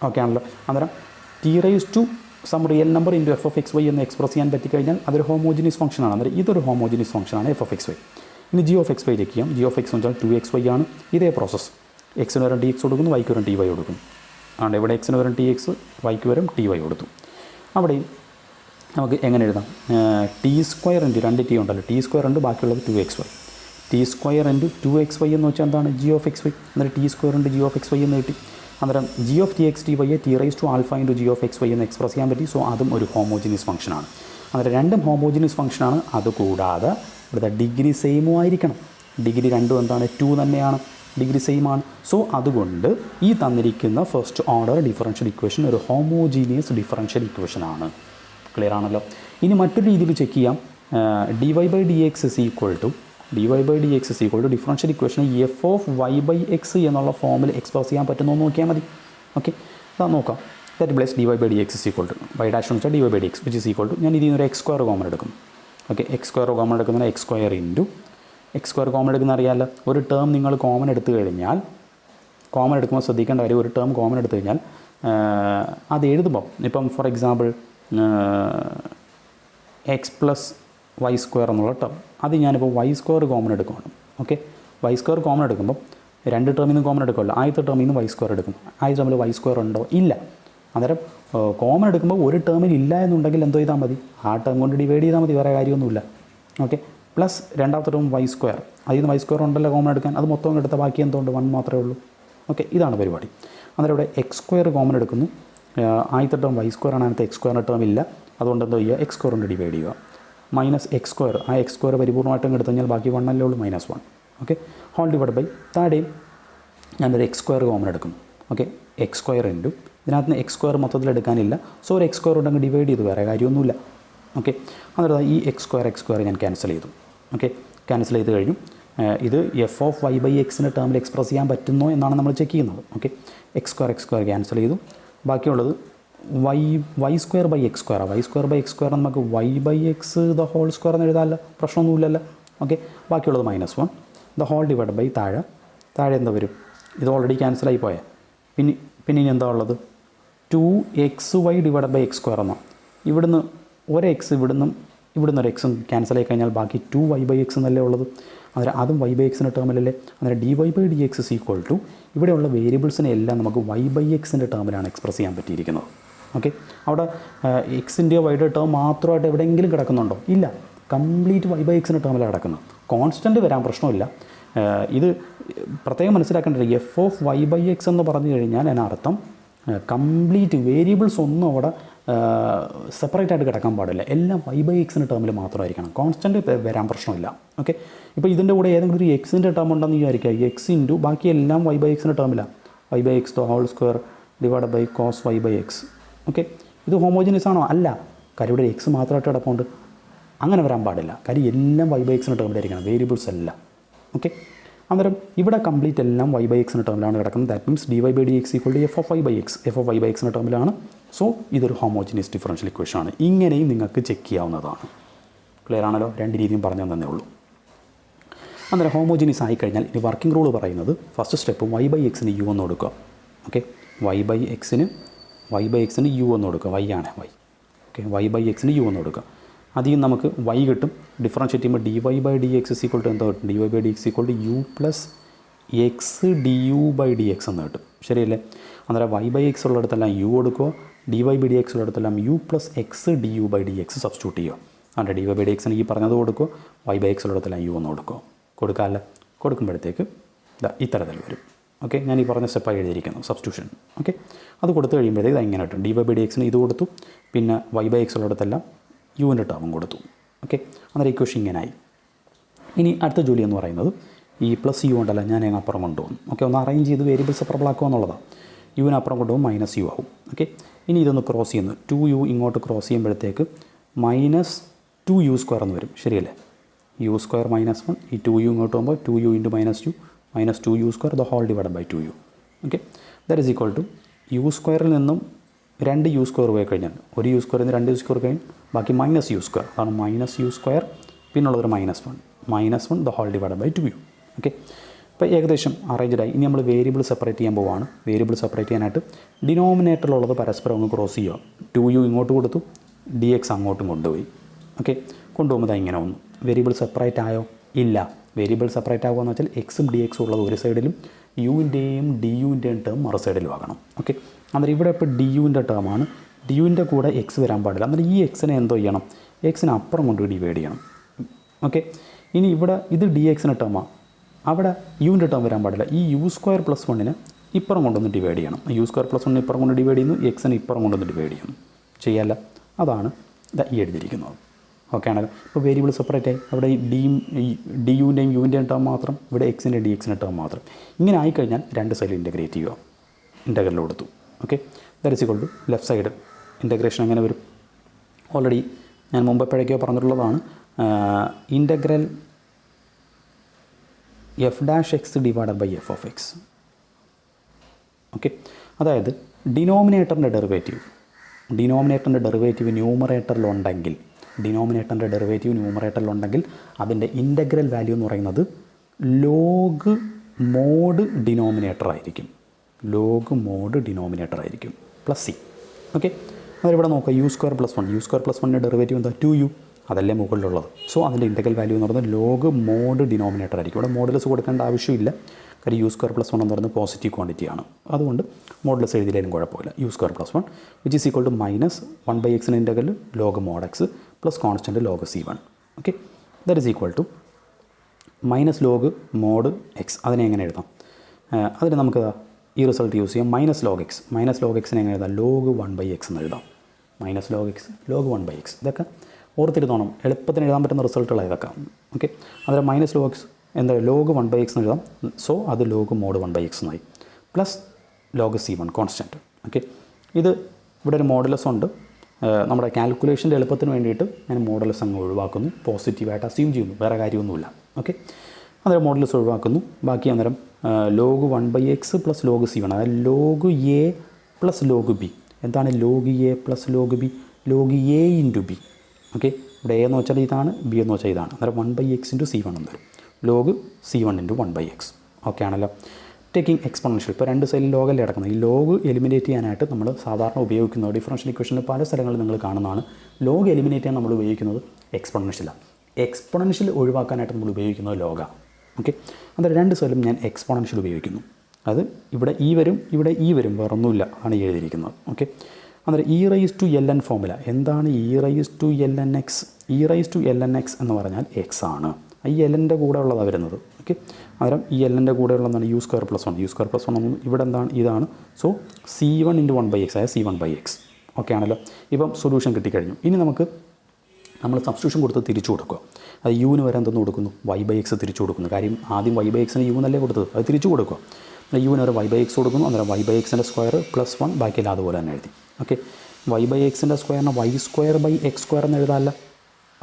ഓക്കെ ആണല്ലോ. അന്നേരം t⁻⁴ റിയൽ നമ്പർ × f(xy) എന്ന് എക്സ്പ്രസ് ചെയ്യാൻ പറ്റിക്കഴിഞ്ഞാൽ അതൊരു ഹോമോജീനിയസ് ഫംഗ്ഷനാണ്. അന്നേരം ഇതൊരു ഹോമോജീനിയസ് ഫംഗ്ഷനാണ് f(xy). ഇനി g(xy) ചെക്ക് ചെയ്യാം. g(x) എന്ന് വെച്ചാൽ 2xy ആണ്. ഇതേ പ്രോസസ്സ്. എക്സിന് വരും dx കൊടുക്കുന്നു, വൈക്ക് വരും dy കൊടുക്കുന്നു. ആണ് ഇവിടെ എക്സിന് വരും dx, വൈക്ക് വരും ty കൊടുത്തു. അവിടെയും നമുക്ക് എങ്ങനെ എഴുതാം, t² രണ്ട് t ഉണ്ടല്ലോ, t² ഉണ്ട്, ബാക്കിയുള്ളത് 2xy. t² × 2xy എന്ന് വെച്ചാൽ എന്താണ്, g(xy). അന്നേരം t² × g(xy) എന്ന് കിട്ടി. അന്നേരം g(tx, ty) t⁻⁴ × g(xy) എന്ന് എക്സ്പ്രസ് ചെയ്യാൻ പറ്റി. സോ അതും ഒരു ഹോമോജീനിയസ് ഫംഗ്ഷനാണ്. അന്നേരം രണ്ടും ഹോമോജീനിയസ് ഫംഗ്ഷനാണ്. അതുകൂടാതെ ഇവിടുത്തെ ഡിഗ്രി സെയിമും ആയിരിക്കണം. ഡിഗ്രി രണ്ടും എന്താണ്, 2 തന്നെയാണ്, ഡിഗ്രി സെയിം ആണ്. സോ അതുകൊണ്ട് ഈ തന്നിരിക്കുന്ന ഫസ്റ്റ് ഓർഡർ ഡിഫറൻഷ്യൽ ഇക്വേഷൻ ഒരു ഹോമോജീനിയസ് ഡിഫറൻഷ്യൽ ഇക്വേഷൻ ആണ്. ക്ലിയർ ആണല്ലോ. ഇനി മറ്റൊരു രീതിയിൽ ചെക്ക് ചെയ്യാം. dy/dx = ഡിഫറൻഷ്യൽ ഇക്വേഷൻ f(y/x) എന്നുള്ള ഫോമിൽ എക്സ്പ്രസ് ചെയ്യാൻ പറ്റുന്നോ എന്ന് നോക്കിയാൽ മതി. ഓക്കെ, അതാ നോക്കാം. ദാറ്റ് പ്ലസ് dy/dx = y' എന്ന് വെച്ചാൽ dy/dx = ഞാൻ ഇതിൽ നിന്നൊരു x² കോമൺ എടുക്കും. ഓക്കെ, x² കോമൺ എടുക്കുന്നതിന് x² × x² കോമൺ എടുക്കുന്ന അറിയാമല്ലോ. ഒരു ടേം നിങ്ങൾ കോമൺ എടുത്തു കഴിഞ്ഞാൽ, കോമൺ എടുക്കുമ്പോൾ ശ്രദ്ധിക്കേണ്ട കാര്യം, ഒരു ടേം കോമൺ എടുത്തു കഴിഞ്ഞാൽ അത് എഴുതുമ്പോൾ ഇപ്പം ഫോർ എക്സാമ്പിൾ x + y² എന്നുള്ള ടേം, അത് ഞാനിപ്പോൾ y² കോമൺ എടുക്കുകയാണ്. ഓക്കെ, y² കോമൺ എടുക്കുമ്പോൾ രണ്ട് ടേമിൽ നിന്ന് കോമൺ എടുക്കുമല്ലോ. ആദ്യത്തെ ടേമിൽ നിന്ന് y² എടുക്കും. ആദ്യത്തെ ടേമിൽ y² ഉണ്ടോ, ഇല്ല. അന്നേരം കോമൺ എടുക്കുമ്പോൾ ഒരു ടേമിൽ ഇല്ല എന്നുണ്ടെങ്കിൽ എന്തോ ചെയ്താൽ മതി, ആ ടേം കൊണ്ട് ഡിവൈഡ് ചെയ്താൽ മതി, വേറെ കാര്യമൊന്നുമില്ല. ഓക്കെ, പ്ലസ് രണ്ടാമത്തെ ടേം y², അതിൽ നിന്ന് y² ഉണ്ടല്ലോ കോമൺ എടുക്കാൻ, അത് മൊത്തം എടുത്ത ബാക്കി എന്തുകൊണ്ട് 1 മാത്രമേ ഉള്ളൂ. ഓക്കെ, ഇതാണ് പരിപാടി. അന്നേരം ഇവിടെ x² കോമൺ എടുക്കുന്നു. ആദ്യത്തെ ടേം y² ആണ്, അതിനകത്ത് x² ടേം ഇല്ല. അതുകൊണ്ട് എന്തോ ചെയ്യുക, x² കൊണ്ട് ഡിവൈഡ് ചെയ്യുക. -x², ആ x² പരിപൂർണ്ണമായിട്ടും എടുത്തു കഴിഞ്ഞാൽ ബാക്കി 1 അല്ലേ ഉള്ളൂ, -1. ഓക്കെ, ഹോൾ ഡിവൈഡ് ബൈ താഴെയും ഞാനൊരു x² കോമൺ എടുക്കും. ഓക്കെ, x² ഇതിനകത്ത് നിന്ന് x² മൊത്തത്തിൽ എടുക്കാനില്ല. സോ ഒരു x² ഉണ്ടെങ്കിൽ ഡിവൈഡ് ചെയ്തു, വേറെ കാര്യമൊന്നുമില്ല. ഓക്കെ, അന്നേരം ഈ എക്സ് സ്ക്വയർ ഞാൻ ക്യാൻസൽ ചെയ്തു. ഓക്കെ, ക്യാൻസൽ ചെയ്ത് കഴിഞ്ഞു. ഇത് എഫ് ഓഫ് വൈ ബൈ എക്സിൻ്റെ ടേമിൽ എക്സ്പ്രസ് ചെയ്യാൻ പറ്റുന്നോ എന്നാണ് നമ്മൾ ചെക്ക് ചെയ്യുന്നത്. ഓക്കെ, എക്സ് സ്ക്വയർ ക്യാൻസൽ ചെയ്തു. ബാക്കിയുള്ളത് y square by x square നമുക്ക് y by x the whole square എന്ന് എഴുതാമല്ലോ, പ്രശ്നമൊന്നുമില്ലല്ലോ. ഓക്കെ, ബാക്കിയുള്ളത് -1 ദ ഹോൾ ഡിവൈഡ് ബൈ താഴെ എന്താ വരും, ഇത് ഓൾറെഡി ക്യാൻസലായി പോയാൽ പിന്നെ ഇനി എന്താ ഉള്ളത്, 2xy divide by x square എന്നാണ്. ഇവിടുന്ന് ഒരു എക്സ് ഇവിടുന്ന് ഒരു എക്സും ക്യാൻസൽ ആയി കഴിഞ്ഞാൽ ബാക്കി 2y ബൈ എക്സ് എന്നല്ലേ ഉള്ളത്. അന്നേരം അതും y ബൈ എക്സിൻ്റെ ടേമിലല്ലേ. അന്നേരം dy by d x is equal to ഇവിടെയുള്ള വേരിയബിൾസിനെ എല്ലാം നമുക്ക് y ബൈ എക്സിൻ്റെ ടേമിലാണ് എക്സ്പ്രസ് ചെയ്യാൻ പറ്റിയിരിക്കുന്നത്. ഓക്കെ, അവിടെ എക്സിൻ്റെയോ വൈയുടെ ടേം മാത്രമായിട്ട് എവിടെയെങ്കിലും കിടക്കുന്നുണ്ടോ? ഇല്ല, കംപ്ലീറ്റ് y ബൈ എക്സിൻ്റെ ടേമിലാണ് കിടക്കുന്നത്. കോൺസ്റ്റൻറ്റ് വരാൻ പ്രശ്നമില്ല. ഇത് പ്രത്യേകം മനസ്സിലാക്കേണ്ടത് f of y by x എന്ന് പറഞ്ഞു കഴിഞ്ഞാൽ അതിനർത്ഥം കംപ്ലീറ്റ് വേരിയബിൾസ് ഒന്നും അവിടെ സെപ്പറേറ്റ് ആയിട്ട് കിടക്കാൻ പാടില്ല, എല്ലാം y ബൈ എക്സിൻ്റെ ടേമിൽ മാത്രമായിരിക്കണം. കോൺസ്റ്റൻറ്റ് വരാൻ പ്രശ്നമില്ല. ഓക്കെ, ഇപ്പോൾ ഇതിൻ്റെ കൂടെ ഏതെങ്കിലും ഒരു എക്സിൻ്റെ ടേം ഉണ്ടെന്ന് വിചാരിക്കുക, എക്സ് ഇൻറ്റു ബാക്കി എല്ലാം y ബൈ എക്സിൻ്റെ ടേമിലാണ്, y by x the whole square divide by cos y by x. Okay, ഇത് ഹോമോജിനിയസ് ആണോ? അല്ല, കാര്യം ഇവിടെ എക്സ് മാത്രമായിട്ട് കിടപ്പുണ്ട്. അങ്ങനെ വരാൻ പാടില്ല, കാര്യം എല്ലാം y ബൈ എക്സിൻ്റെ ടേമിലായിരിക്കണം, വേരിയബിൾസ് എല്ലാം. ഓക്കെ, അന്നേരം ഇവിടെ കംപ്ലീറ്റ് എല്ലാം y ബൈ എക്സിൻ്റെ ടേമിലാണ് കിടക്കുന്നത്. That means dy by d x equal to f of y by x, f of y by എക്സിൻ്റെ ടേമിലാണ്. സോ ഇതൊരു ഹോമോജിനിയസ് ഡിഫറൻഷ്യൽ ഇക്വേഷൻ ആണ്. ഇങ്ങനെയും നിങ്ങൾക്ക് ചെക്ക് ചെയ്യാവുന്നതാണ്. ക്ലിയർ ആണല്ലോ, രണ്ട് രീതിയും പറഞ്ഞു തന്നേ ഉള്ളൂ. അന്നേരം ഹോമോജിനിയസ് ആയിക്കഴിഞ്ഞാൽ ഇനി വർക്കിംഗ് റൂൾ പറയുന്നത് ഫസ്റ്റ് സ്റ്റെപ്പ് y ബൈ എക്സിന് u എന്ന് കൊടുക്കുക. ഓക്കെ, y ബൈ എക്സിന് u എന്ന് കൊടുക്കുക, y ആണ് y. ഓക്കെ, y ബൈ എക്സിന് u എന്ന് കൊടുക്കുക. അതിൽ നമുക്ക് y കിട്ടും. ഡിഫറൻഷ്യേറ്റ് ചെയ്യുമ്പോൾ dy by d x equal to എന്താ കിട്ടും, dy by d x equal to u plus x du by d x എന്ന് കിട്ടും. ശരിയല്ലേ? അന്നേരം y ബൈ എക്സ് ഉള്ളിടത്തെല്ലാം u കൊടുക്കുക, dy ബൈ ഡി എക്സ് ഉള്ളിടത്തെല്ലാം u plus x du by d x substitute ചെയ്യുക. അതെ, dy ബൈ ഡി എക്സിന് ഈ പറഞ്ഞത് കൊടുക്കുക, y ബൈ എക്സ് ഉള്ളിടത്തെല്ലാം u എന്ന് കൊടുക്കാമല്ല. കൊടുക്കുമ്പോഴത്തേക്ക് ഇത്തരത്തിൽ വരും. ഓക്കെ, ഞാൻ ഈ പറഞ്ഞ സ്റ്റെപ്പായി എഴുതിയിരിക്കുന്നു, സബ്സ്റ്റിറ്റ്യൂഷൻ. ഓക്കെ, അത് കൊടുത്തു കഴിയുമ്പോഴത്തേക്ക് ഇങ്ങനെ കിട്ടും. dy ബൈ ഡി എക്സിന് ഇത് കൊടുത്തു, പിന്നെ y ബൈ എക്സ് ഉള്ളിടത്തെല്ലാം യുവിൻ്റെ ടേമും കൊടുത്തു. ഓക്കെ, അന്നേരം ഇക്വേഷൻ ഇങ്ങനെയായി. ഇനി അടുത്ത ജോലി എന്ന് പറയുന്നത് ഈ പ്ലസ് യു ഉണ്ടല്ല, ഞാൻ അപ്പുറം കൊണ്ടുപോകും. ഓക്കെ, ഒന്ന് അറേഞ്ച് ചെയ്ത് വേരിയബിൾ സെപ്പറബിൾ ആക്കുക എന്നുള്ളതാണ്. യുവിനപ്പുറം കൊണ്ടുപോകും, -u ആവും. ഓക്കെ, ഇനി ഇതൊന്ന് ക്രോസ് ചെയ്യുന്നു, 2u ഇങ്ങോട്ട് ക്രോസ് ചെയ്യുമ്പോഴത്തേക്ക് -2u² എന്ന് വരും. ശരിയല്ലേ? u² -1, ഈ 2u ഇങ്ങോട്ട് പോകുമ്പോൾ 2u into -2u² the whole divide by 2u. Okay, that is equal to u² നിന്നും 2u² പോയി കഴിഞ്ഞാൽ ഒരു u² നിന്ന് 2u² കഴിഞ്ഞ് ബാക്കി -u², അതാണ് -u², പിന്നുള്ളതൊരു -1 the whole divide by 2u. Okay, ഇപ്പോൾ ഏകദേശം അറേഞ്ച്ഡായി. ഇനി നമ്മൾ വേരിയബിൾ സെപ്പറേറ്റ് ചെയ്യാൻ പോവുകയാണ്. വേരിയബിൾ സെപ്പറേറ്റ് ചെയ്യാനായിട്ട് ഡിനോമിനേറ്ററിലുള്ളത് പരസ്പരം ഒന്ന് ക്രോസ് ചെയ്യുക. 2u ഇങ്ങോട്ട് കൊടുത്തു, dx അങ്ങോട്ടും കൊണ്ടുപോയി. ഓക്കെ, കൊണ്ടുപോകുമ്പോൾ ഇങ്ങനെ വന്നു. വേരിയബിൾ സെപ്പറേറ്റ് ആയോ? ഇല്ല. വേരിയബിൾ സെപ്പറേറ്റ് ആകുക എന്ന് വെച്ചാൽ എക്സും ഡി എക്സും ഉള്ളത് ഒരു സൈഡിലും യുവിൻ്റെയും ഡി യുവിൻ്റെയും ടേം മറു സൈഡിലും ആകണം. ഓക്കെ, അന്നേരം ഇവിടെ ഇപ്പോൾ ഡി യുവിൻ്റെ ടേമാണ്, ഡി യുവിൻ്റെ കൂടെ എക്സ് വരാൻ പാടില്ല. അന്നേരം ഈ എക്സിനെ എന്തോ ചെയ്യണം, എക്സിന് അപ്പുറം കൊണ്ട് ഡിവൈഡ് ചെയ്യണം. ഓക്കെ, ഇനി ഇവിടെ ഇത് ഡി എക്സിൻ്റെ ടേമാണ്, അവിടെ യുവിൻ്റെ ടേം വരാൻ പാടില്ല. ഈ u² + 1 ഇപ്പുറം കൊണ്ടൊന്ന് ഡിവൈഡ് ചെയ്യണം. u² + 1 ഇപ്പുറം കൊണ്ട് ഡിവൈഡ് ചെയ്യുന്നു, എക്സിന് ഇപ്പുറം കൊണ്ടൊന്ന് ഡിവൈഡ് ചെയ്യണം. ചെയ്യാല്ല, അതാണ് ഈ എഴുതിയിരിക്കുന്നത്. ഓക്കെ ആണല്ലോ. ഇപ്പോൾ വേരിയബിൾ സെപ്പറേറ്റ് ആയി, അവിടെ ഡി യുവിൻ്റെയും യുവിൻ്റെയും ടേം മാത്രം, ഇവിടെ എക്സിൻ്റെ ഡി എക്സിൻ്റെ ടേം മാത്രം. ഇങ്ങനെ ആയിക്കഴിഞ്ഞാൽ രണ്ട് സൈഡിൽ ഇൻ്റഗ്രേറ്റ് ചെയ്യുക. ഇൻ്റഗ്രൽ കൊടുത്തു. Okay, that is equal to left side integration എങ്ങനെ വരും? ഓൾറെഡി ഞാൻ മുമ്പ് എപ്പോഴേക്കോ പറഞ്ഞിട്ടുള്ളതാണ്. Integral f' x divide by f of x. Okay, അതായത് ഡിനോമിനേറ്ററിൻ്റെ ഡെറിവേറ്റീവ് ന്യൂമറേറ്ററിലുണ്ടെങ്കിൽ അതിൻ്റെ ഇൻ്റഗ്രൽ വാല്യൂ എന്ന് പറയുന്നത് ലോഗ് മോഡ് ഡിനോമിനേറ്റർ ആയിരിക്കും. Plus c. ഓക്കെ, അതിവിടെ നോക്കുക, u² + 1 ഡെറിവേറ്റീവ് എന്താ? 2u, അതല്ലേ മുകളിലുള്ളത്. സോ അതിൻ്റെ ഇൻ്റഗ്രൽ വാല്യൂ എന്ന് പറയുന്നത് ലോഗ് മോഡ് ഡിനോമിനേറ്റർ ആയിരിക്കും. ഇവിടെ മോഡുലസ് കൊടുക്കേണ്ട ആവശ്യമില്ല, കാര്യം u² + 1 എന്ന് പറയുന്നത് പോസിറ്റീവ് ക്വാണ്ടിറ്റിയാണ്. അതുകൊണ്ട് മോഡുലസ് എഴുതിയില്ലെങ്കിലും കുഴപ്പമില്ല. u² + 1 which is equal to -1/x integral log mod x plus constant log c1. Okay, that is equal to minus log mod x. അതിനെ എങ്ങനെ എഴുതാം? അതിന് നമുക്ക് ഈ റിസൾട്ട് യൂസ് ചെയ്യാം. -log x എങ്ങനെ എഴുതാം? log 1/x എന്ന് എഴുതാം. -log x log 1/x. ഇതൊക്കെ ഓർത്തിരുന്നോണം, എളുപ്പത്തിന് എഴുതാൻ പറ്റുന്ന റിസൾട്ടുകളാണ് ഇതൊക്കെ. ഓക്കെ, അതിൽ -log x എന്താ log 1/x എന്ന് എഴുതാം. സോ അത് log മോഡ് 1/x എന്നായി. Plus log c1 constant. Okay, ഇത് ഇവിടെ ഒരു മോഡുലസ് ഉണ്ട്, നമ്മുടെ കാൽക്കുലേഷൻ്റെ എളുപ്പത്തിന് വേണ്ടിയിട്ട് ഞാൻ മോഡൽസ് അങ്ങ് ഒഴിവാക്കുന്നു, പോസിറ്റീവായിട്ട് അസ്യൂം ചെയ്യുന്നു, വേറെ കാര്യമൊന്നുമില്ല. ഓക്കെ, അന്നേരം മോഡൽസ് ഒഴിവാക്കുന്നു. ബാക്കി അന്നേരം log 1/x plus log c1, അതായത് log a plus log b. എന്താണ് log a plus log b? log a into B. Okay, ഇവിടെ എ എന്ന് വെച്ചാൽ ഇതാണ്, ബി എന്ന് വെച്ചാൽ ഇതാണ്. അന്നേരം 1/x ഇൻറ്റു c1 എന്ന് വരും. log c1 into 1/x. Okay ആണല്ലോ. ടേക്കിംഗ് എക്സ്പോണൻഷ്യൽ, ഇപ്പോൾ രണ്ട് സൈഡിൽ ലോഗല്ലേ കിടക്കുന്നത്. ഈ ലോഗ് എലിമിനേറ്റ് ചെയ്യാനായിട്ട് നമ്മൾ സാധാരണ ഉപയോഗിക്കുന്നത് ഡിഫറൻഷ്യൽ ഇക്വേഷനിൽ പല സ്ഥലങ്ങളിൽ നിങ്ങൾ കാണുന്നതാണ്. ലോഗ് എലിമിനേറ്റ് ചെയ്യാൻ നമ്മൾ ഉപയോഗിക്കുന്നത് എക്സ്പോണൻഷ്യലാണ്. എക്സ്പോണൻഷ്യൽ ഒഴിവാക്കാനായിട്ട് നമ്മൾ ഉപയോഗിക്കുന്നത് ലോഗാണ്. ഓക്കെ, അന്നേരം രണ്ട് സൈഡിലും ഞാൻ എക്സ്പോണൻഷ്യൽ ഉപയോഗിക്കുന്നു. അത് ഇവിടെ ഈ വരും, ഇവിടെ ഈ വരും, വേറെ ഒന്നുമില്ല ആണ് എഴുതിയിരിക്കുന്നത്. ഓക്കെ, അന്നേരം e raise to l n formula. എന്താണ് e raise to l n x? E raise to l n x എന്ന് പറഞ്ഞാൽ എക്സ് ആണ്. ഈ എല്ലിൻ്റെ കൂടെ ഉള്ളതാണ് വരുന്നത്. ഓക്കെ, അന്നേരം ഈ എല്ലിൻ്റെ കൂടെ ഉള്ളതാണ് u square plus 1. U square plus 1 ഇവിടെ എന്താണ്? ഇതാണ്. സോ c1 ഇൻറ്റു 1/x ആയ c1/x. ഓക്കെ ആണല്ലോ. ഇപ്പം സൊല്യൂഷൻ കിട്ടിക്കഴിഞ്ഞു. ഇനി നമുക്ക് നമ്മൾ സബ്സ്റ്റിറ്റ്യൂഷൻ കൊടുത്ത് തിരിച്ചു കൊടുക്കുക. അത് യുവിന് വരെ എന്തെന്ന് കൊടുക്കുന്നു? y/x തിരിച്ചു കൊടുക്കുന്നു. കാര്യം ആദ്യം y/xന് യു എന്നല്ലേ കൊടുത്തത്, അത് തിരിച്ചു കൊടുക്കുക. യുവിന് വരെ y/x കൊടുക്കുന്നു. അന്നേരം y/xൻ്റെ സ്ക്വയർ പ്ലസ് 1, ബാക്കിയെല്ലാം അതുപോലെ തന്നെ എഴുതി. ഓക്കെ, y/xൻ്റെ സ്ക്വയറിനെ y²/x² എന്ന് എഴുതാമല്ല.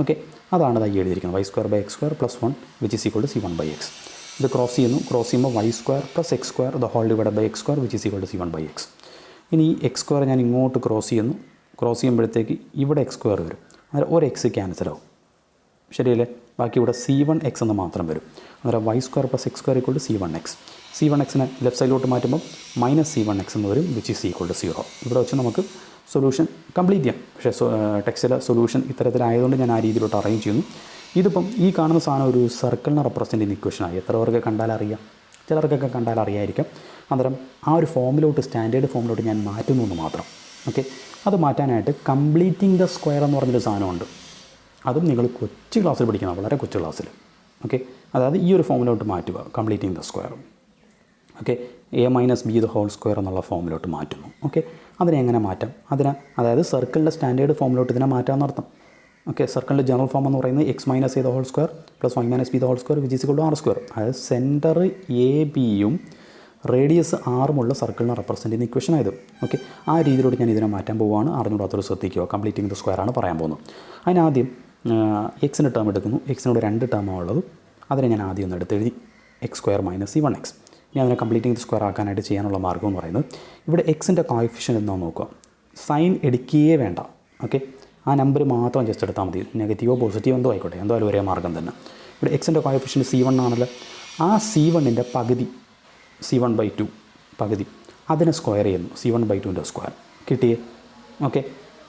ഓക്കെ, അതാണ് ഇതായി എഴുതിയിരിക്കുന്നത്. y²/x² plus 1 which is equal to c1/x. ഇത് ക്രോസ് ചെയ്യുന്നു. ക്രോസ് ചെയ്യുമ്പോൾ y² plus x² the whole divided by x² which is equal to c1/x. ഇനി ഈ x² ഞാൻ ഇങ്ങോട്ട് ക്രോസ് ചെയ്യുന്നു. ക്രോസ് ചെയ്യുമ്പോഴത്തേക്ക് ഇവിടെ x² വരും. അന്നേരം ഒരു എക്സ് ക്യാൻസലാവും, ശരിയല്ലേ? ബാക്കി ഇവിടെ c1x എന്ന് മാത്രം വരും. അന്നേരം y² plus x² equal to c1x. c1xനെ ലെഫ്റ്റ് സൈഡിലോട്ട് മാറ്റുമ്പോൾ മൈനസ് c1x എന്ന് വരും വിച്ച് ഈസ് ഈക്വൽ ടു 0. ഇവിടെ വെച്ച് നമുക്ക് സൊല്യൂഷൻ കംപ്ലീറ്റ് ചെയ്യാം. പക്ഷേ ടെക്സ്റ്റിലെ സൊല്യൂഷൻ ഇത്തരത്തിലായതുകൊണ്ട് ഞാൻ ആ രീതിയിലോട്ട് അറേഞ്ച് ചെയ്യുന്നു. ഇതിപ്പം ഈ കാണുന്ന സാധനം ഒരു സർക്കിളിനെ റെപ്രസെൻ്റ് ചെയ്യുന്ന ഇക്വേഷനായി. എത്ര പേർക്ക് കണ്ടാൽ അറിയാം? ചിലർക്കൊക്കെ കണ്ടാൽ അറിയായിരിക്കും. അന്നേരം ആ ഒരു ഫോമിലോട്ട്, സ്റ്റാൻഡേർഡ് ഫോമിലോട്ട് ഞാൻ മാറ്റുന്നു എന്ന് മാത്രം. ഓക്കെ, അത് മാറ്റാനായിട്ട് കംപ്ലീറ്റിംഗ് ദ സ്ക്വയർ എന്ന് പറഞ്ഞൊരു സാധനമുണ്ട്. അതും നിങ്ങൾ കൊച്ചു ക്ലാസ്സിൽ പഠിക്കണം, വളരെ കൊച്ചു ക്ലാസ്സിൽ. ഓക്കെ, അതായത് ഈ ഒരു ഫോമിലോട്ട് മാറ്റുക, completing the square. Okay, a-b² എന്നുള്ള ഫോമിലോട്ട് മാറ്റുന്നു. ഓക്കെ, അതിനെ എങ്ങനെ മാറ്റാം? അതായത് സർക്കിളിൻ്റെ സ്റ്റാൻഡേർഡ് ഫോമിലോട്ട് ഇതിനെ മാറ്റാമെന്നർത്ഥം. ഓക്കെ, സർക്കിളിൻ്റെ ജനറൽ ഫോം എന്ന് പറയുന്നത് x-a² plus y-b² which is equal to r². അതായത് സെൻറ്റർ എ ബിയും റേഡിയസ് ആറുമുള്ള സർക്കിളിനെ റെപ്രസെൻ്റ് ചെയ്യുന്ന ഇക്വേഷനായത്. ഓക്കെ, ആ രീതിയിലൂടെ ഞാൻ ഇതിനെ മാറ്റാൻ പോവുകയാണ്. അറിഞ്ഞൂടാത്തൊരു ശ്രദ്ധിക്കുക. കംപ്ലീറ്റിംഗ് ദ സ്ക്വയർ ആണ് പറയാൻ പോകുന്നത്. അതിനാദ്യം എക്സിൻ്റെ ടേം എടുക്കുന്നു. എക്സിനോട് 2 ടേമാണ് ഉള്ളത്. അതിനെ ഞാൻ ആദ്യം ഒന്ന് എടുത്തെഴുതി, x² മൈനസ് c1x. ഇനി അതിനെ കംപ്ലീറ്റിംഗ് ദ സ്ക്വയർ ആക്കാനായിട്ട് ചെയ്യാനുള്ള മാർഗ്ഗം എന്ന് പറയുന്നത്, ഇവിടെ എക്സിൻ്റെ കോഎഫിഷ്യൻ്റ് എന്താണെന്ന് നോക്കുക. സൈൻ എടുക്കുകയേ വേണ്ട. ഓക്കെ, ആ നമ്പർ മാത്രം ജസ്റ്റ് എടുത്താൽ മതി. നെഗറ്റീവോ പോസിറ്റീവോ എന്തോ ആയിക്കോട്ടെ, എന്തായാലും ഒരേ മാർഗ്ഗം തന്നെ. ഇവിടെ എക്സിൻ്റെ കോഎഫിഷ്യൻ്റ് c1 ആണല്ലോ. ആ c1ൻ്റെ പകുതി, c1/2 പകുതി, അതിനെ സ്ക്വയർ ചെയ്യുന്നു. c1/2ൻ്റെ സ്ക്വയർ കിട്ടിയേ. ഓക്കെ,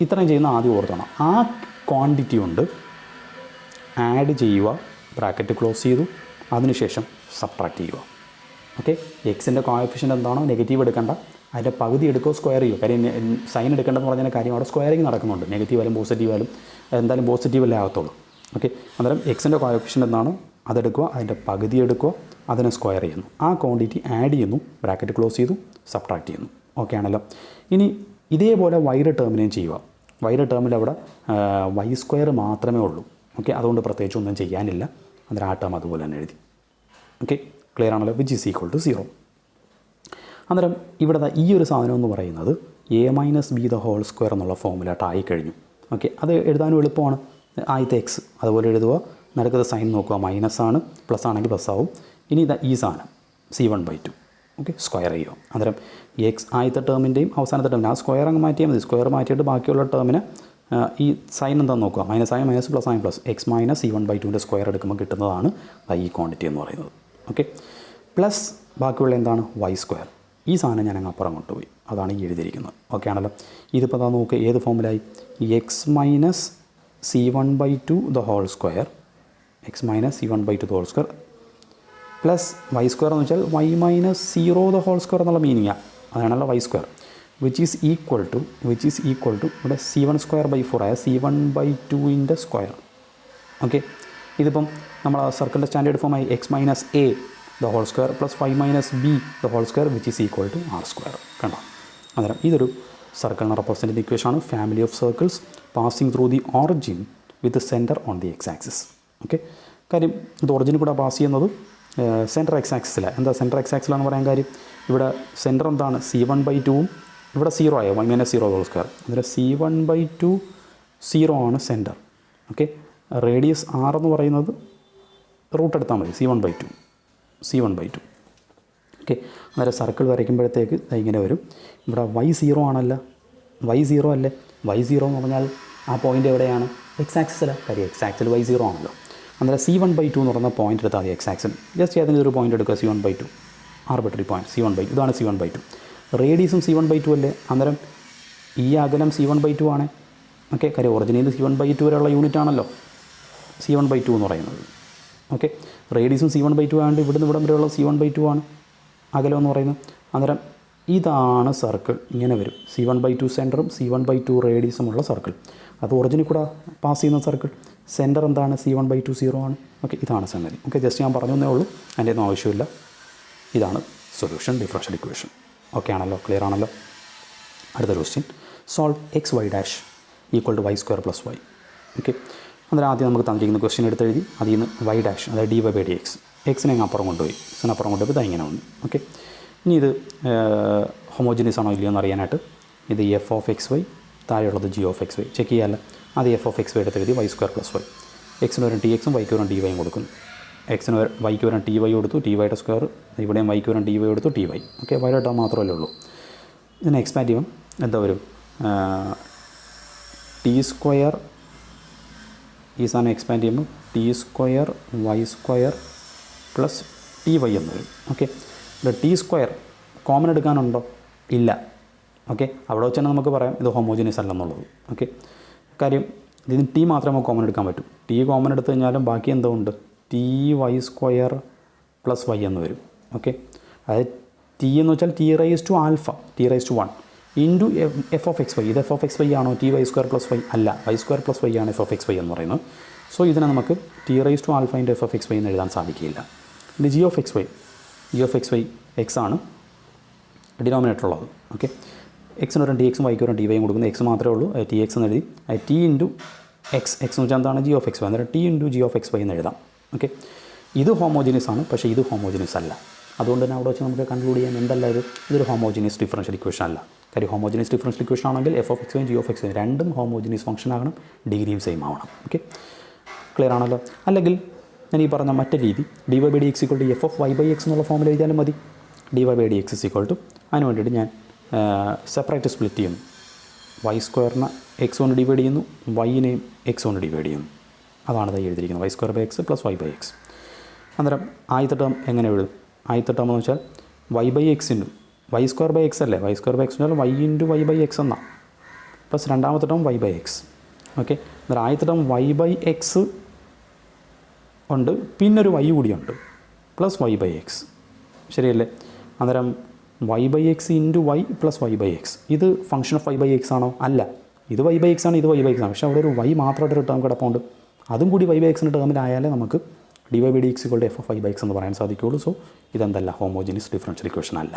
ഇത്രയും ചെയ്യുന്ന ആദ്യം ഓർത്തോണം. ആ ക്വാണ്ടിറ്റി കൊണ്ട് ആഡ് ചെയ്യുക, ബ്രാക്കറ്റ് ക്ലോസ് ചെയ്തു, അതിനുശേഷം സബ്ട്രാക്ട് ചെയ്യുക. ഓക്കെ, എക്സിൻ്റെ കോഎഫിഷ്യൻ്റ് എന്താണോ നെഗറ്റീവ് എടുക്കേണ്ട, അതിൻ്റെ പകുതി എടുക്കുക, സ്ക്വയർ ചെയ്യുക. കാര്യം സൈൻ എടുക്കേണ്ടതെന്ന് പറഞ്ഞാൽ കാര്യം അവിടെ സ്ക്വയറിങ് നടക്കുന്നുണ്ട്. നെഗറ്റീവ് ആയാലും പോസിറ്റീവ് ആയാലും എന്തായാലും പോസിറ്റീവല്ലേ ആകത്തുള്ളൂ. ഓക്കെ, അന്നേരം എക്സിൻ്റെ കോഎഫിഷ്യൻ്റ് എന്താണോ അതെടുക്കുക, അതിൻ്റെ പകുതി എടുക്കുക, അതിനെ സ്ക്വയർ ചെയ്യുന്നു. ആ ക്വാണ്ടിറ്റി ആഡ് ചെയ്യുന്നു, ബ്രാക്കറ്റ് ക്ലോസ് ചെയ്തു, സബ്ട്രാക്ട് ചെയ്യുന്നു. ഓക്കെ ആണല്ലോ. ഇനി ഇതേപോലെ വൈയുടെ ടേമിനെയും ചെയ്യുക. വൈയുടെ ടേമിൽ അവിടെ y² മാത്രമേ ഉള്ളൂ. ഓക്കെ, അതുകൊണ്ട് പ്രത്യേകിച്ച് ഒന്നും ചെയ്യാനില്ല. അന്നേരം ആ ടേം അതുപോലെ തന്നെ എഴുതി. ഓക്കെ, ക്ലിയർ ആണല്ലോ. Which is equal to 0. അന്നേരം ഇവിടെ ഈ ഒരു സാധനം എന്ന് പറയുന്നത് a-b² എന്നുള്ള ഫോമിലായിട്ട് ആയിക്കഴിഞ്ഞു. ഓക്കെ, അത് എഴുതാനും എളുപ്പമാണ്. ആദ്യത്തെ എക്സ് അതുപോലെ എഴുതുക, നടക്കുന്നത് സൈൻ നോക്കുക, മൈനസ് ആണ്, പ്ലസ് ആണെങ്കിൽ പ്ലസ് ആവും. ഇനി ഈ സാധനം c1/2. ഓക്കെ, സ്ക്വയർ ചെയ്യുക. അന്നേരം എക്സ് ആദ്യത്തെ ടേമിൻ്റെയും അവസാനത്തെ ടേമിൻ്റെ ആ സ്ക്വയർ അങ്ങ് മാറ്റിയാൽ മതി. സ്ക്വയർ മാറ്റിയിട്ട് ബാക്കിയുള്ള ടേമിന് ഈ സൈൻ എന്താണെന്ന് നോക്കുക. മൈനസ് ആയ മൈനസ്, പ്ലസ് ആയ പ്ലസ്. x മൈനസ് c1/2ൻ്റെ സ്ക്വയർ എടുക്കുമ്പോൾ കിട്ടുന്നതാണ് ഈ ക്വാണ്ടിറ്റി എന്ന് പറയുന്നത്. ഓക്കെ, പ്ലസ് ബാക്കിയുള്ള എന്താണ്? y². ഈ സാധനം ഞാൻ അങ്ങ് അപ്പുറം കൊണ്ടുപോയി, അതാണ് ഈ എഴുതിയിരിക്കുന്നത്. ഓക്കെ ആണല്ലോ. ഇതിപ്പോൾ അതാ നോക്കുക, ഏത് ഫോമിലായി? x minus c1/2 the whole square, x minus c1/2 the whole square plus y² എന്ന് വെച്ചാൽ y minus 0 the whole square എന്നുള്ള മീനിങ്ങാണ്. അതാണല്ലോ y². Which is equal to ഇവിടെ c1²/4 ആയ c1/2ൻ്റെ സ്ക്വയർ. ഓക്കെ, ഇതിപ്പം നമ്മൾ സർക്കിളിൻ്റെ സ്റ്റാൻഡേർഡ് ഫോമായി x minus a the whole square plus y minus b the whole square which is equal to r². കണ്ടോ? അന്നേരം ഇതൊരു സർക്കിളിനെ റെപ്രസെൻ്റ് ചെയ്യുന്ന ഇക്വേഷനാണ്. Family of circles passing through the origin with centre on the x axis. Okay, കാര്യം ഇത് ഒറിജിനിൽ കൂടെ പാസ് ചെയ്യുന്നത് സെൻറ്റർ x ആക്സിസിലാണ്. എന്താ സെൻറ്റർ x ആക്സിലാണെന്ന് പറയാൻ കാര്യം? ഇവിടെ സെൻറ്റർ എന്താണ്? c1/2 ഇവിടെ 0 ആയോ, 1 - 0 ഹോൾ സ്ക്വയർ. അന്നേരം C1/2 0 ആണ് സെൻറ്റർ. ഓക്കെ, റേഡിയസ് R എന്ന് പറയുന്നത് റൂട്ട് എടുത്താൽ മതി, C1/2. ഓക്കെ, അന്നേരം സർക്കിൾ വരയ്ക്കുമ്പോഴത്തേക്ക് ഇങ്ങനെ വരും. ഇവിടെ y0 ആണല്ലോ, y0 അല്ലേ, y0 എന്ന് പറഞ്ഞാൽ ആ പോയിൻ്റ് എവിടെയാണ്, എക്സ് ആക്സിലാണ്. കാര്യം എക്സ് ആക്സിൽ y0 ആണല്ലോ. അന്നേരം C1/2 എന്ന് പറയുന്ന പോയിൻ്റ് എടുത്താൽ മതി എക്സ് ആക്സിൽ. ജസ്റ്റ് ഏതെങ്കിലും ഒരു പോയിൻ്റ് എടുക്കുക, C1/2 ആർബിട്രറി പോയിൻറ്റ് C1/2. ഇതാണ് C1/2. റേഡിയസും C1/2 അല്ലേ, അന്നേരം ഈ അകലം C1/2 ആണ്. ഓക്കെ, കാര്യം ഒറിജിനിൽ C1/2 വരെയുള്ള യൂണിറ്റ് ആണല്ലോ C1/2 എന്ന് പറയുന്നത്. ഓക്കെ, റേഡിയസും C1/2 ആയതുകൊണ്ട് ഇവിടുന്ന് ഇവിടം വരെയുള്ള C1/2 ആണ് അകലം എന്ന് പറയുന്നത്. അന്നേരം ഇതാണ് സർക്കിൾ, ഇങ്ങനെ വരും. C1/2 സെൻറ്ററും C1/2 റേഡിയസുമുള്ള circle. അത് ഒറിജിനിൽ കൂടെ പാസ് ചെയ്യുന്ന സർക്കിൾ. സെൻറ്റർ എന്താണ്, C1/2 0 ആണ്. ഓക്കെ, ഇതാണ് സംഗതി. ഓക്കെ, ജസ്റ്റ് ഞാൻ പറഞ്ഞേ ഉള്ളൂ, അതിൻ്റെ ഒന്നും ആവശ്യമില്ല. ഇതാണ് സൊല്യൂഷൻ ഡിഫറൻഷ്യൽ ഇക്വേഷൻ. ഓക്കെ ആണല്ലോ, ക്ലിയർ ആണല്ലോ. അടുത്ത question, solve XY' = y² + y. Okay, അന്നേരം ആദ്യം നമുക്ക് തന്നിരിക്കുന്ന ക്വസ്റ്റ്യൻ എടുത്തെഴുതി അതിൽ നിന്ന് y', അതായത് dy/dx, എക്സിനെ അപ്പുറം കൊണ്ടുപോയി, എക്സിനപ്പുറം കൊണ്ടുപോയി ഇങ്ങനെ വന്നു. ഓക്കെ, ഇനി ഇത് ഹോമോജിനിയസ് ആണോ ഇല്ലയോ എന്ന് അറിയാനായിട്ട് ഇത് f(xy), താഴെയുള്ളത് g(xy) ചെക്ക് ചെയ്യാമല്ലോ. അത് f(xy) എടുത്തെഴുതി y² + y. എക്സിന് വരും tx, വൈക്ക് വരും dy കൊടുക്കുന്നു. വൈക്ക് വരും ty കൊടുത്തു, tyയുടെ സ്ക്വയർ. ഇവിടെയും വൈക്ക് വരും dy കൊടുത്തു, ty. ഓക്കെ, y ടേം മാത്രമല്ലേ ഉള്ളൂ. ഇതിനെ എക്സ്പാൻഡ് ചെയ്യുമ്പം എന്താ വരും, t², ഈ സാധനം എക്സ്പാൻഡ് ചെയ്യുമ്പോൾ t² y² + ty എന്ന് വരും. ഓക്കെ, t² കോമൺ എടുക്കാനുണ്ടോ, ഇല്ല. ഓക്കെ, അവിടെ വെച്ച് തന്നെ നമുക്ക് പറയാം ഇത് ഹോമോജിനിയസ് അല്ലെന്നുള്ളത്. ഓക്കെ, കാര്യം ഇതിന് ടി മാത്രമേ കോമൺ എടുക്കാൻ പറ്റൂ. ടി കോമൺ എടുത്തു കഴിഞ്ഞാലും ബാക്കി എന്തോ ഉണ്ട്, ty² + y എന്ന് വരും. ഓക്കെ, അതായത് ടി എന്ന് വെച്ചാൽ t⁻⁴, t⁻1 ഇൻറ്റു f(xy). ഇത് f(xy) ആണോ, ty² + y അല്ല, y² + y ആണ് f(xy) എന്ന് പറയുന്നത്. സോ ഇതിനെ നമുക്ക് t⁻⁴ ഇൻറ്റു f(xy) എന്ന് എഴുതാൻ സാധിക്കില്ല. ഇനി g(xy) എക്സ് ആണ് ഡിനോമിനേറ്റർ ഉള്ളത്. ഓക്കെ, എക്സിന് വരും tx, വൈക്ക് വരും dy കൊടുക്കുന്നത്, എക്സ് മാത്രമേ ഉള്ളൂ. tx എന്ന് എഴുതി, t ഇൻറ്റു എക്സ് എന്ന് വെച്ചാൽ എന്താണ്, g(xy). അന്നേരം t ഇൻറ്റു g(xy) എന്ന് എഴുതാം. ഓക്കെ, ഇത് ഹോമോജിനിയസ് ആണ്, പക്ഷേ ഇത് ഹോമോജിനിയസ് അല്ല. അതുകൊണ്ട് തന്നെ അവിടെ വെച്ച് നമുക്ക് കൺക്ലൂഡ് ചെയ്യാൻ എന്തല്ല, ഇതൊരു ഹോമോജിനിയസ് ഡിഫറൻഷ്യൽ ഇക്വേഷൻ അല്ല. കാര്യം ഹോമോജിനിയസ് ഡിഫറൻഷ്യൽ ഇക്വേഷൻ ആണെങ്കിൽ f(xy) g(xy) രണ്ടും ഹോമോജിനിയസ് ഫംഗ്ഷൻ ആകണം, ഡിഗ്രിയും സെയിം ആവണം. ഓക്കെ, ക്ലിയർ ആണല്ലോ. അല്ലെങ്കിൽ ഞാൻ ഈ പറഞ്ഞ മറ്റേ രീതി dy/dx = f(y/x) എന്നുള്ള ഫോമിൽ എഴുതിയാലും മതി. dy/dx അതിന് വേണ്ടിയിട്ട് ഞാൻ സെപ്പറേറ്റ് സ്പ്ലിറ്റ് ചെയ്യുന്നു. y² x കൊണ്ട് ഡിവൈഡ് ചെയ്യുന്നു, y-നെയും x കൊണ്ട് ഡിവൈഡ് ചെയ്യുന്നു. അതാണ് ഇത് എഴുതിയിരിക്കുന്നത്, y² x + y/x. അന്നേരം ആദ്യത്തെ ടേം എങ്ങനെ എഴുതും, ആദ്യത്തെ ടേം എന്ന് വെച്ചാൽ y/x ഇൻറ്റു y² x അല്ലേ, y² x എന്ന് വെച്ചാൽ y ഇൻറ്റു y/x എന്നാണ്, പ്ലസ് രണ്ടാമത്തെ ടേം y/x. ഓക്കെ, അന്നേരം ആദ്യത്തെ ടേം y/x ഉണ്ട്, പിന്നൊരു y കൂടിയുണ്ട്, പ്ലസ് y/x. ശരിയല്ലേ? അന്നേരം y/x into y plus y/x. ഇത് ഫംഗ്ഷൻ ഓഫ് y/x ആണോ, അല്ല. ഇത് y/x ആണ്, ഇത് y/x ആണ്. പക്ഷേ അവിടെ ഒരു y മാത്രമായിട്ടൊരു ടേം കിടപ്പുണ്ട്, അതും കൂടി y/x ടേമിലായാലേ നമുക്ക് dy/dx = f(y/x) എന്ന് പറയാൻ സാധിക്കുകയുള്ളൂ. സോ ഇതെന്തല്ല, ഹോമോജിനിയസ് ഡിഫറൻഷ്യൽ ഇക്വേഷൻ അല്ല.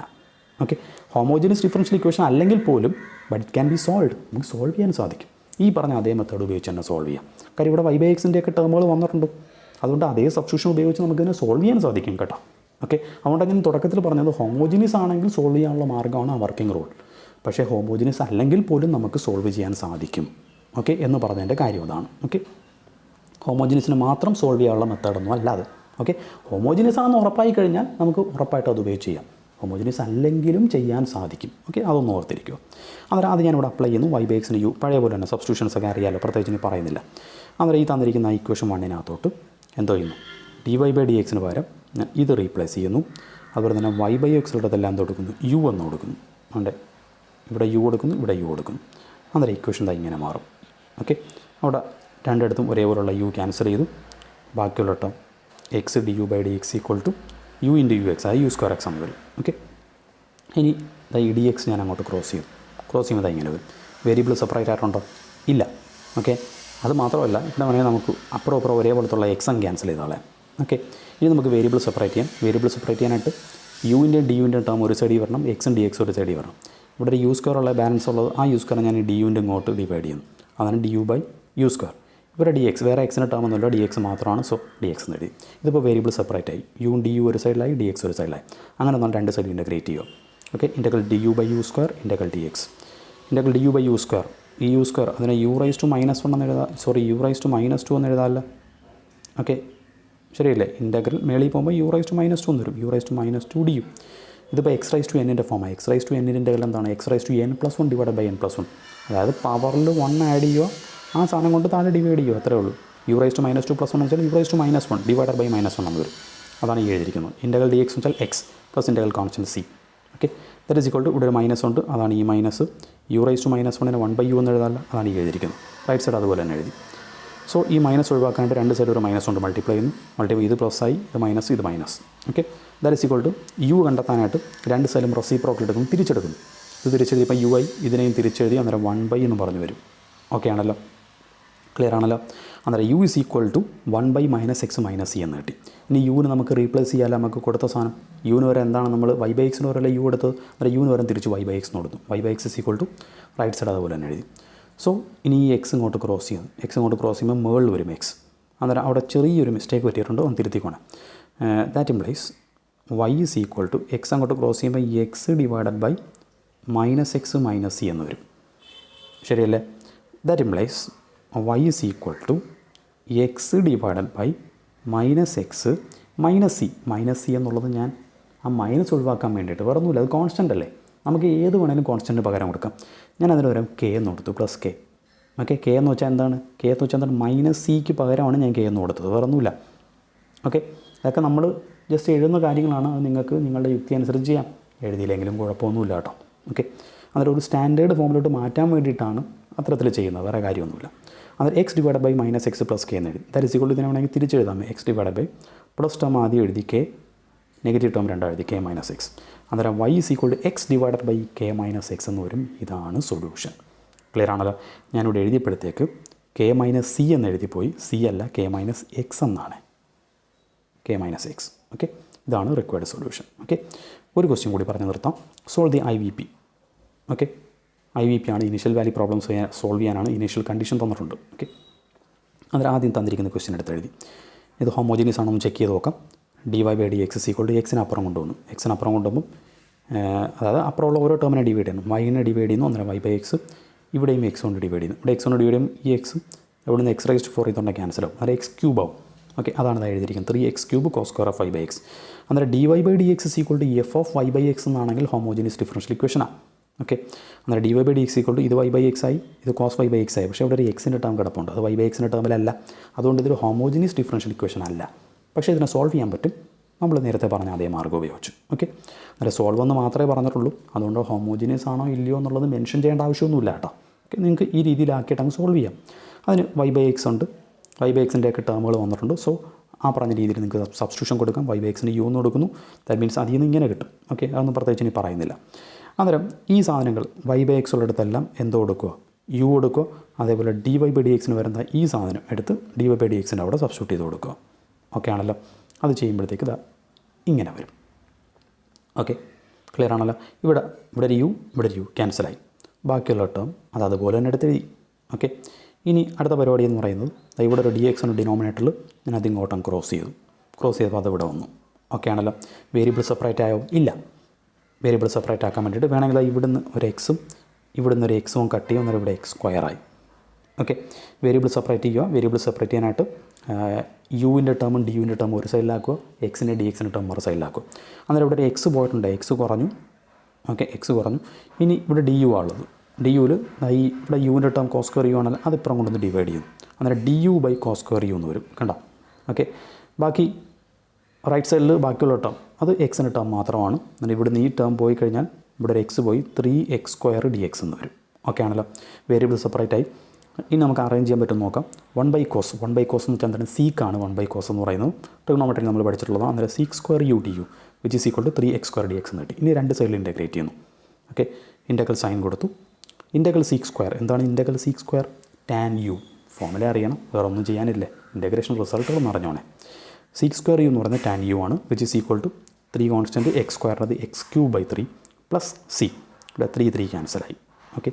ഓക്കെ, ഹോമോജിനിയസ് ഡിഫറൻഷ്യൽ ഇക്വേഷൻ അല്ലെങ്കിൽ പോലും but it can B solve, നമുക്ക് സോൾവ് ചെയ്യാൻ സാധിക്കും. ഈ പറഞ്ഞ അതേ മെത്തേഡ് ഉപയോഗിച്ച് തന്നെ സോൾവ് ചെയ്യാം. കാര്യം ഇവിടെ y/x ഒക്കെ ടേമുകൾ വന്നിട്ടുണ്ട്, അതുകൊണ്ട് അതേ സബ്സ്റ്റിറ്റ്യൂഷൻ ഉപയോഗിച്ച് നമുക്കിതിനെ സോൾവ് ചെയ്യാൻ സാധിക്കും കേട്ടോ. ഓക്കെ, അതുകൊണ്ട് ഞാൻ തുടക്കത്തിൽ പറഞ്ഞത് ഹോമോജിനിയസ് ആണെങ്കിൽ സോൾവ് ചെയ്യാനുള്ള മാർഗ്ഗമാണ് ആ വർക്കിംഗ് റൂൾ. പക്ഷേ ഹോമോജിനിയസ് അല്ലെങ്കിൽ പോലും നമുക്ക് സോൾവ് ചെയ്യാൻ സാധിക്കും. ഓക്കെ എന്ന് പറഞ്ഞതിൻ്റെ കാര്യം അതാണ്. ഓക്കെ, ഹോമോജിനിയസിന് മാത്രം സോൾവ് ചെയ്യാനുള്ള മെത്തേഡൊന്നും അല്ലാതെ. ഓക്കെ, ഹോമോജിനിയസ് ആണെന്ന് ഉറപ്പായി കഴിഞ്ഞാൽ നമുക്ക് ഉറപ്പായിട്ട് അത് ഉപയോഗിച്ച് ചെയ്യാം. ഹോമോജിനിയസ് അല്ലെങ്കിലും ചെയ്യാൻ സാധിക്കും. ഓക്കെ, അതൊന്നും ഓർത്തിരിക്കുക. അന്നേരം അത് ഞാനിവിടെ അപ്ലൈ ചെയ്യുന്നു. y/xന് u പഴയ പോലെ തന്നെ സബ്സ്റ്റിറ്റ്യൂഷൻസ് ഒക്കെ അറിയാമല്ലോ, പ്രത്യേകിച്ച് ഇനി പറയുന്നില്ല. അന്നേരം ഈ തന്നിരിക്കുന്ന ഇക്വേഷൻ 1 എന്തോ ചെയ്യുന്നു, dy/dxന് പകരം ഇത് റീപ്ലേസ് ചെയ്യുന്നു. അതുപോലെ തന്നെ y/x ഉള്ളതെല്ലാം എന്ത് കൊടുക്കുന്നു, u എന്ന് കൊടുക്കുന്നു. അതുകൊണ്ട് ഇവിടെ u കൊടുക്കുന്നു, ഇവിടെ u കൊടുക്കുന്നു. അന്നേരം ഇക്വേഷൻ ഇങ്ങനെ മാറും. ഓക്കെ, അവിടെ രണ്ടിടത്തും ഒരേപോലുള്ള u ക്യാൻസൽ ചെയ്തു. ബാക്കിയുള്ള term x du/dx = u into ux, അത് u² x എന്ന് വരും. ഓക്കെ, ഇനി ഈ dx ഞാൻ അങ്ങോട്ട് ക്രോസ് ചെയ്യും. ക്രോസ് ചെയ്യുമ്പോൾ ഇങ്ങനെ വരും. വേരിയബിൾ സെപ്പറേറ്റ് ആയിട്ടുണ്ടോ, ഇല്ല. ഓക്കെ, അത് മാത്രമല്ല ഇവിടെ വേണമെങ്കിൽ നമുക്ക് അപ്പുറം ഒരേപോലത്തുള്ള എക്സം ക്യാൻസൽ ചെയ്തോളാം. ഓക്കെ, ഇനി നമുക്ക് വേരിയബിൾ സെപ്പറേറ്റ് ചെയ്യാം. വേരിയബിൾ സെപ്പറേറ്റ് ചെയ്യാനായിട്ട് യുവിൻ്റെയും ഡിയുവിൻ്റെയും ടേം ഒരു സൈഡിൽ വരണം, എക്സും dx ഒരു സൈഡിൽ വരണം. ഇവിടെ ഒരു u² ഉള്ള ബാലൻസ് ഉള്ളത്, ആ u² ഞാൻ ഈ ഡിയുവിൻ്റെ ഇങ്ങോട്ട് ഡിവൈഡ് ചെയ്യുന്നു. അതാണ് du/u². ഇവിടെ dx, വേറെ എക്സിന് ടേം ഒന്നുമില്ല, dx മാത്രമാണ്. സോ dx എന്ന് എഴുതി. ഇതിപ്പോൾ വേരിയബിൾ സെപ്പറേറ്റ് ആയി, യുവും du ഒരു സൈഡിലായി, dx ഒരു സൈഡിലായി. അങ്ങനെ ഒന്നും രണ്ട് സൈഡിൽ ഇൻ്റഗ്രേറ്റ് ചെയ്യുക. Okay, integral d u by u square integral d x. Integral d u by u square, ഈ യു സ്ക്വയർ അതിനെ യു റൈസ് ടു -1 എന്ന് എഴുതാം, സോറി യു റൈസ് ടു -2 എന്ന് എഴുതാമല്ലോ. ഓക്കെ, ശരിയല്ലേ? ഇൻ്റഗ്രൽ മേളിൽ പോകുമ്പോൾ യു റൈസ് ടു -2 എന്ന് വരും, u rice to -2 d u. ഇതിപ്പോൾ എക്സ് റൈസ് ടു എന്നിൻ്റെ ഫോമാണ്. എക്സ് റൈസ് ടു എന്നിൻ്റെ ഇൻ്റഗ്രൽ എന്താണ്? X raise to n+1 divide by n+1. അതായത് പവറിൽ 1 ആഡ് ചെയ്യുക, ആ സാധനം കൊണ്ട് താഴെ ഡിവൈഡ് ചെയ്യുക, അത്രേ ഉള്ളൂ. യു റൈസ് ടു -2 + 1 എന്ന് വെച്ചാൽ u rice to -1 divide by -1 എന്ന് വരും. അതാണ് ഈ എഴുതിയിരിക്കുന്നത്. ഇൻ്റഗ്രൽ ഡി എക്സ് എന്ന് വെച്ചാൽ x plus integral constant c. Okay, that is equal to ഇവിടെ ഒരു മൈനസ് ഉണ്ട്, അതാണ് ഈ മൈനസ്. യു റൈസ് ടു -1നെ 1/u എന്ന് എഴുതാമല്ലോ, അതാണ് ഈ എഴുതിയിരിക്കുന്നത്. റൈറ്റ് സൈഡ് അതുപോലെ തന്നെ എഴുതി. സോ ഈ മൈനസ് ഒഴിവാക്കാനായിട്ട് രണ്ട് സൈഡ് ഒരു മൈനസ് കൊണ്ട് മൾട്ടിപ്ലൈ ചെയ്യുന്നു. മൾട്ടിപ്ലൈ ഇത് പ്ലസ് ആയി, ഇത് മൈനസ്, ഇത് minus. Okay, that is equal to u കണ്ടെത്താനായിട്ട് രണ്ട് സൈഡും റെസിപ്രോക്കൽ എടുക്കുന്നു, തിരിച്ചെടുക്കുന്നു. ഇത് തിരിച്ചെഴുതിയപ്പോൾ യു ഐ, ഇതിനെയും തിരിച്ചെഴുതി, അന്നേരം 1/, എന്ന് പറഞ്ഞു വരും. ഓക്കെ ആണല്ലോ, ക്ലിയർ ആണല്ലോ. അന്നേരം u is equal to 1/- -x - എന്ന് കിട്ടി. ഇനി യുവിന് നമുക്ക് റീപ്ലേസ് ചെയ്യാമല്ലോ, നമുക്ക് കൊടുത്ത സാധനം യുവിന് വരെ എന്താണ് നമ്മൾ y/x വരെ യു കൊടുത്തത്, അന്നേരം യുവിന് വരെ തിരിച്ച് y/x കൊടുത്തു. y/x is equal to right side അതുപോലെ തന്നെ എഴുതി. സോ ഇനി ഈ എക്സ് ഇങ്ങോട്ട് ക്രോസ് ചെയ്യുന്നു. എക്സ് ഇങ്ങോട്ട് ക്രോസ് ചെയ്യുമ്പോൾ മുകളിൽ വരും എക്സ്. അന്നേരം അവിടെ ചെറിയൊരു മിസ്റ്റേക്ക് പറ്റിയിട്ടുണ്ട്, ഒന്ന് തിരുത്തിക്കോണം. That implies y is equal to x അങ്ങോട്ട് ക്രോസ് ചെയ്യുമ്പോൾ എക്സ് ഡിവൈഡഡ് ബൈ -x - എന്ന് വരും. ശരിയല്ലേ? That implies y is equal to x divided by -x - c എന്നുള്ളത് ഞാൻ ആ മൈനസ് ഒഴിവാക്കാൻ വേണ്ടിയിട്ട് വേറെ ഒന്നുമില്ല, അത് കോൺസ്റ്റൻ്റ് അല്ലേ, നമുക്ക് ഏത് വേണേലും കോൺസ്റ്റൻറ്റ് പകരം കൊടുക്കാം. ഞാൻ അതിന് പകരം കെ എന്ന് കൊടുത്തു, പ്ലസ് കെ. ഓക്കെ, കെ എന്ന് വെച്ചാൽ എന്താണ്? കെ എന്ന് വെച്ചാൽ എന്താണ്? -c പകരമാണ് ഞാൻ കെ എന്ന് കൊടുത്തത്, വേറെ ഒന്നുമില്ല. ഓക്കെ, അതൊക്കെ നമ്മൾ ജസ്റ്റ് എഴുതുന്ന കാര്യങ്ങളാണ്, അത് നിങ്ങൾക്ക് നിങ്ങളുടെ യുക്തി അനുസരിച്ച് ചെയ്യാം, എഴുതിയില്ലെങ്കിലും കുഴപ്പമൊന്നുമില്ല കേട്ടോ. ഓക്കെ, അതൊരു ഒരു സ്റ്റാൻഡേർഡ് ഫോമിലോട്ട് മാറ്റാൻ വേണ്ടിയിട്ടാണ് അത്തരത്തിൽ ചെയ്യുന്നത്, വേറെ കാര്യമൊന്നുമില്ല. അത് x divide by -x plus k എന്ന് എഴുതി. ദാറ്റ് ഈസ് ഈക്വൽ ടു ഇതിനെ വേണമെങ്കിൽ തിരിച്ചെഴുതാം. X divide by plus term ആദ്യം എഴുതി, കെ നെഗറ്റീവ് ടേം രണ്ടാം എഴുതി, കെ -x. അന്നേരം y is equal to x divided by k -x എന്ന് വരും. ഇതാണ് സൊല്യൂഷൻ. ക്ലിയർ ആണല്ലോ? ഞാനിവിടെ എഴുതിയപ്പോഴത്തേക്ക് കെ -c എന്ന് എഴുതിപ്പോയി, സി അല്ല കെ -x എന്നാണ്, കെ -x. ഓക്കെ, ഇതാണ് റിക്വയർഡ് സൊല്യൂഷൻ. ഓക്കെ, ഒരു ക്വസ്റ്റ്യൻ കൂടി പറഞ്ഞ് നിർത്താം. Solve the IVP. Okay, IVP ആണ് ഇനീഷ്യൽ വാല്യൂ പ്രോബ്ലംസ് സോൾവ് ചെയ്യാനാണ് ഇനീഷ്യൽ കണ്ടീഷൻ തന്നിട്ടുണ്ട്. ഓക്കെ, അന്നേരം ആദ്യം തന്നിരിക്കുന്ന ക്വസ്റ്റ്യൻ എടുത്ത് എഴുതി. ഇത് ഹോമോജീനിയസ് ആണോ എന്ന് ചെക്ക് ചെയ്ത് നോക്കാം. dy/dx ഇസ് ഈക്വൽ ടു എക്സിന് അപ്പുറം കൊണ്ടുവന്നു. എക്സിന് അപ്പുറം കൊണ്ടുപോകുമ്പോൾ അതായത് അപ്പുറമുള്ള ഓരോ ടേമിനെ ഡിവൈഡ് ചെയ്യണം. വൈനെ ഡിവൈഡ് ചെയ്യുന്നു, അന്നേരം y/x. ഇവിടെയും എക്സ് കൊണ്ട് ഡിവൈഡ് ചെയ്യുന്നു. ഇവിടെ എക്സ് കൊണ്ട് ഡിവൈഡ് ചെയ്യും, ഈ എക്സ് ഇവിടെ നിന്ന് x⁴ ഇതുകൊണ്ട് ക്യാൻസൽ ആവും, അന്നേരം x³ ആവും. ഓക്കെ, അതാണ് ഇത് എഴുതിയിരിക്കുന്നത്, 3x³ cos square of y/x. അന്നേരം dy/dx is equal to f of y/x എന്നാണെങ്കിൽ ഹോമോജീനിയസ് ഡിഫറൻഷ്യൽ ഇക്വേഷനാണ്. ഓക്കെ, അന്നേരം dy/dx ഈക്വൽ ടു ഇത് y/x ആയി, ഇത് cos y/x ആയി. പക്ഷേ ഇവിടെ ഒരു എക്സിൻ്റെ ടേം കിടപ്പുണ്ട്, അത് y/xൻ്റെ ടേമിലല്ല. അതുകൊണ്ട് ഇതൊരു ഹോമോജീനിയസ് ഡിഫറൻഷ്യൽ ഇക്വേഷൻ അല്ല. പക്ഷേ ഇതിനെ സോൾവ് ചെയ്യാൻ പറ്റും, നമ്മൾ നേരത്തെ പറഞ്ഞ അതേ മാർഗ്ഗം ഉപയോഗിച്ചു. ഓക്കെ, അന്നേരം സോൾവ് എന്ന് മാത്രമേ പറഞ്ഞിട്ടുള്ളൂ. അതുകൊണ്ട് ഹോമോജീനിയസ് ആണോ ഇല്ലയോ എന്നുള്ളത് മെൻഷൻ ചെയ്യേണ്ട ആവശ്യമൊന്നുമില്ല കേട്ടോ. ഓക്കെ, നിങ്ങൾക്ക് ഈ രീതിയിലാക്കിയിട്ട് അങ്ങ് സോൾവ് ചെയ്യാം. അതിന് y/x ഉണ്ട്, y/xൻ്റെ ഒക്കെ ടേമുകൾ വന്നിട്ടുണ്ട്. സോ ആ പറഞ്ഞ രീതിയിൽ നിങ്ങൾക്ക് സബ്സ്റ്റിറ്റ്യൂഷൻ കൊടുക്കാം. y/xന് u എന്ന് കൊടുക്കുന്നു, ദാറ്റ് മീൻസ് അതിൽ നിന്ന് ഇങ്ങനെ കിട്ടും. ഓക്കെ, അതൊന്നും പ്രത്യേകിച്ച് ഇനി പറയുന്നില്ല. അന്നേരം ഈ സാധനങ്ങൾ y/x ഉള്ളിടത്തെല്ലാം എന്തോ കൊടുക്കുക, u കൊടുക്കുക. അതേപോലെ dy/dxന് വരുന്ന ഈ സാധനം എടുത്ത് dy/dxൻ്റെ അവിടെ സബ്സ്റ്റിറ്റ്യൂട്ട് ചെയ്ത് കൊടുക്കുക. ഓക്കെ ആണല്ലോ? അത് ചെയ്യുമ്പോഴത്തേക്ക് ഇതാ ഇങ്ങനെ വരും. ഓക്കെ, ക്ലിയർ ആണല്ലോ? ഇവിടെ ഒരു യു, ഇവിടെ ഒരു യു ക്യാൻസലായി. ബാക്കിയുള്ള ടേം അത് അതുപോലെ തന്നെ എടുത്തെഴുതി. ഓക്കെ, ഇനി അടുത്ത പരിപാടി എന്ന് പറയുന്നത് ഇവിടെ ഒരു dx ആണ് ഡിനോമിനേറ്ററിൽ, ഞാൻ അത് ഇങ്ങോട്ടും ക്രോസ് ചെയ്തപ്പോൾ അത് ഇവിടെ വന്നു. ഓക്കെ ആണല്ലോ? വേരിയബിൾ സെപ്പറേറ്റ് ആയോ? ഇല്ല. വേരിയബിൾ സെപ്പറേറ്റ് ആക്കാൻ വേണ്ടിയിട്ട് വേണമെങ്കിൽ ഇവിടുന്ന് ഒരു എക്സും ഇവിടുന്ന് ഒരു എക്സും കട്ട് ചെയ്യും, അന്നേരം ഇവിടെ x² ആയി. ഓക്കെ, വേരിയബിൾ സെപ്പറേറ്റ് ചെയ്യുക. വേരിയബിൾ സെപ്പറേറ്റ് ചെയ്യാനായിട്ട് യുവിൻ്റെ ടേമും ഡിയുവിൻ്റെ ടേമും ഒരു സൈഡിലാക്കുക, എക്സിൻ്റെ dxൻ്റെ ടേം ഒരു സൈഡിലാക്കുക. അന്നേരം ഇവിടെ ഒരു എക്സ് പോയിട്ടുണ്ട്, എക്സ് കുറഞ്ഞു. ഓക്കെ, എക്സ് കുറഞ്ഞു. ഇനി ഇവിടെ du ആണുള്ളത്. ഡിയുവിൽ ഈ ഇവിടെ യുവിൻ്റെ ടേം cos square u ആണെങ്കിൽ അതിപ്പുറം കൊണ്ടൊന്ന് ഡിവൈഡ് ചെയ്യുന്നു. അന്നേരം du/cos square u എന്ന് വരും. കണ്ടോ? ഓക്കെ, ബാക്കി റൈറ്റ് സൈഡിൽ ബാക്കിയുള്ള ടേം അത് എക്സിൻ്റെ ടേം മാത്രമാണ്. എന്നാൽ ഇവിടുന്ന് ഈ ടേം പോയി കഴിഞ്ഞാൽ ഇവിടെ ഒരു എക്സ് പോയി 3x² dx എന്ന് വരും. ഓക്കെ ആണല്ലോ? വേരിയബിൾ സെപ്പറേറ്റ് ആയി. ഇനി നമുക്ക് അറേഞ്ച് ചെയ്യാൻ പറ്റും നോക്കാം. 1/cos എന്ന് വെച്ചാൽ എന്താണ്? സീക്കാണ് 1/cos എന്ന് പറയുന്നത്. ട്രിഗണോമെട്രി നമ്മൾ പഠിച്ചിട്ടുള്ളതാണ്. അന്നേരം sec² u du which is equal to 3x² dx എന്ന് കിട്ടി. ഇനി രണ്ട് സൈഡിൽ ഇൻറ്റഗ്രേറ്റ് ചെയ്യുന്നു. ഓക്കെ, ഇൻറ്റഗ്രൽ സൈൻ കൊടുത്തു. ഇൻറ്റഗ്രൽ sec², എന്താണ് integral sec²? tan u. Formula അറിയണം, വേറെ ഒന്നും ചെയ്യാനില്ല. ഇൻറ്റഗ്രേഷൻ റിസൾട്ടുകളൊന്നും അറിഞ്ഞോണേ. sec² u എന്ന് പറയുന്നത് tan u ആണ്, which is equal to 3 constant x² അത് x³ പ്ലസ് സി. ഇവിടെ 3 ക്യാൻസലായി. ഓക്കെ,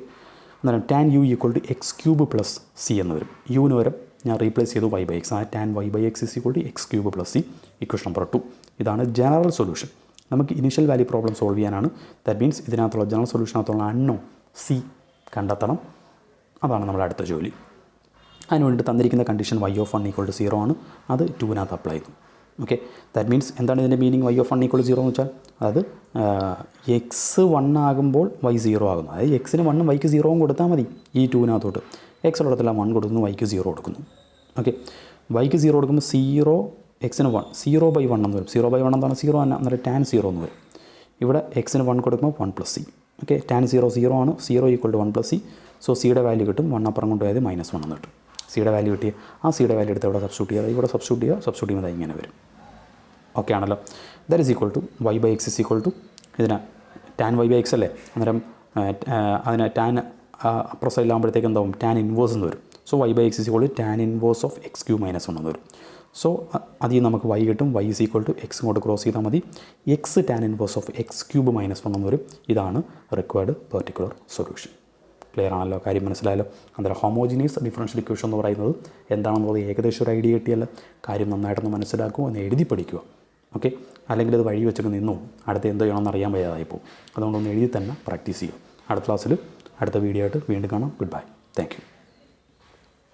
അന്നേരം tan u equal to x³ plus c എന്ന് വരും. യുവിന് വരും ഞാൻ റീപ്ലേസ് ചെയ്തു y/x. ആ tan y/x is equal to x³ plus c. Equation number 2. ഇതാണ് ജനറൽ സൊല്യൂഷൻ. നമുക്ക് ഇനീഷ്യൽ വാല്യൂ പ്രോബ്ലം സോൾവ് ചെയ്യാനാണ്. ദാറ്റ് മീൻസ് ഇതിനകത്തുള്ള ജനറൽ സൊല്യൂഷനകത്തുള്ള അൺനോൺ സി കണ്ടെത്തണം. അതാണ് നമ്മുടെ അടുത്ത ജോലി. അതിന് വേണ്ടി തന്നിരിക്കുന്ന കണ്ടീഷൻ y of 1 = 0 ആണ്. അത് 2-നകത്ത് അപ്ലൈ ചെയ്തു. ഓക്കെ, ദാറ്റ് മീൻസ് എന്താണ് ഇതിൻ്റെ മീനിങ് y of 1 = 0 എന്ന് വെച്ചാൽ അതായത് എക്സ് 1 ആകുമ്പോൾ y 0 ആകുന്നു. അതായത് എക്സിന് 1ഉം വൈക്ക് 0ഉം കൊടുത്താൽ മതി. ഈ 2-നകത്തോട്ട് എക്സ് ഉള്ളിടത്തെല്ലാം 1 കൊടുക്കുന്നു, വൈക്ക് 0 കൊടുക്കുന്നു. ഓക്കെ, വൈക്ക് 0 കൊടുക്കുമ്പോൾ 0 എക്സിന് 1 0/1 എന്ന് വരും. 0/1 എന്താണ് 0 തന്നെ, അന്നേരം tan 0 എന്ന് വരും. ഇവിടെ എക്സിന് 1 കൊടുക്കുമ്പോൾ 1 + c. ഓക്കെ, tan 0 0 ആണ്. 0 = 1 + c. സോ സിയുടെ വാല്യൂ കിട്ടും. 1 അപ്പുറം കൊണ്ടുപോയത് -1 എന്ന് കിട്ടും. സിയുടെ വാല്യൂ കിട്ടിയ ആ സിയുടെ വാല്യൂ എടുത്ത് ഇവിടെ സബ്സ്റ്റിറ്റ്യൂട്ട് ചെയ്യുക. ഇവിടെ സബ്സ്റ്റിറ്റ്യൂട്ട് ചെയ്യുമ്പോൾ ഇങ്ങനെ വരും. ഓക്കെ ആണല്ലോ. That is equal to y/x is equal to ഇതിന് tan y/x അല്ലേ, അന്നേരം അതിന് tan അപ്പുറം സൈഡിലാകുമ്പോഴത്തേക്ക് എന്താവും tan ഇൻവേഴ്സ് എന്ന് വരും. So y/x is equal to tan inverse of x³ - 1 എന്ന് വരും. സോ അതിൽ നമുക്ക് y കിട്ടും. y is equal to x ഇങ്ങോട്ട് ക്രോസ് ചെയ്താൽ മതി. x tan inverse of x³ - 1 എന്ന് വരും. ഇതാണ് റിക്വയർഡ് പെർട്ടിക്കുലർ സൊല്യൂഷൻ. ക്ലിയർ ആണല്ലോ, കാര്യം മനസ്സിലായല്ലോ. അന്നേരം ഹോമോജീനിയസ് ഡിഫറൻഷ്യൽ ഇക്വേഷൻ എന്ന് പറയുന്നത് എന്താണെന്നുള്ളത് ഏകദേശം ഒരു ഐഡിയ കിട്ടിയാൽ കാര്യം നന്നായിട്ടൊന്ന് മനസ്സിലാക്കുക, ഒന്ന് എഴുതി പഠിക്കുക. ഓക്കെ, അല്ലെങ്കിൽ അത് വഴി വെച്ചിട്ട് നിന്നു അടുത്ത് എന്തോ ചെയ്യണമെന്ന് അറിയാൻ വയ്യാതായിപ്പോൾ. അതുകൊണ്ടൊന്ന് എഴുതി തന്നെ പ്രാക്ടീസ് ചെയ്യുക. അടുത്ത ക്ലാസ്സിൽ അടുത്ത വീഡിയോ ആയിട്ട് വീണ്ടും കാണാം. Good bye. Thank you.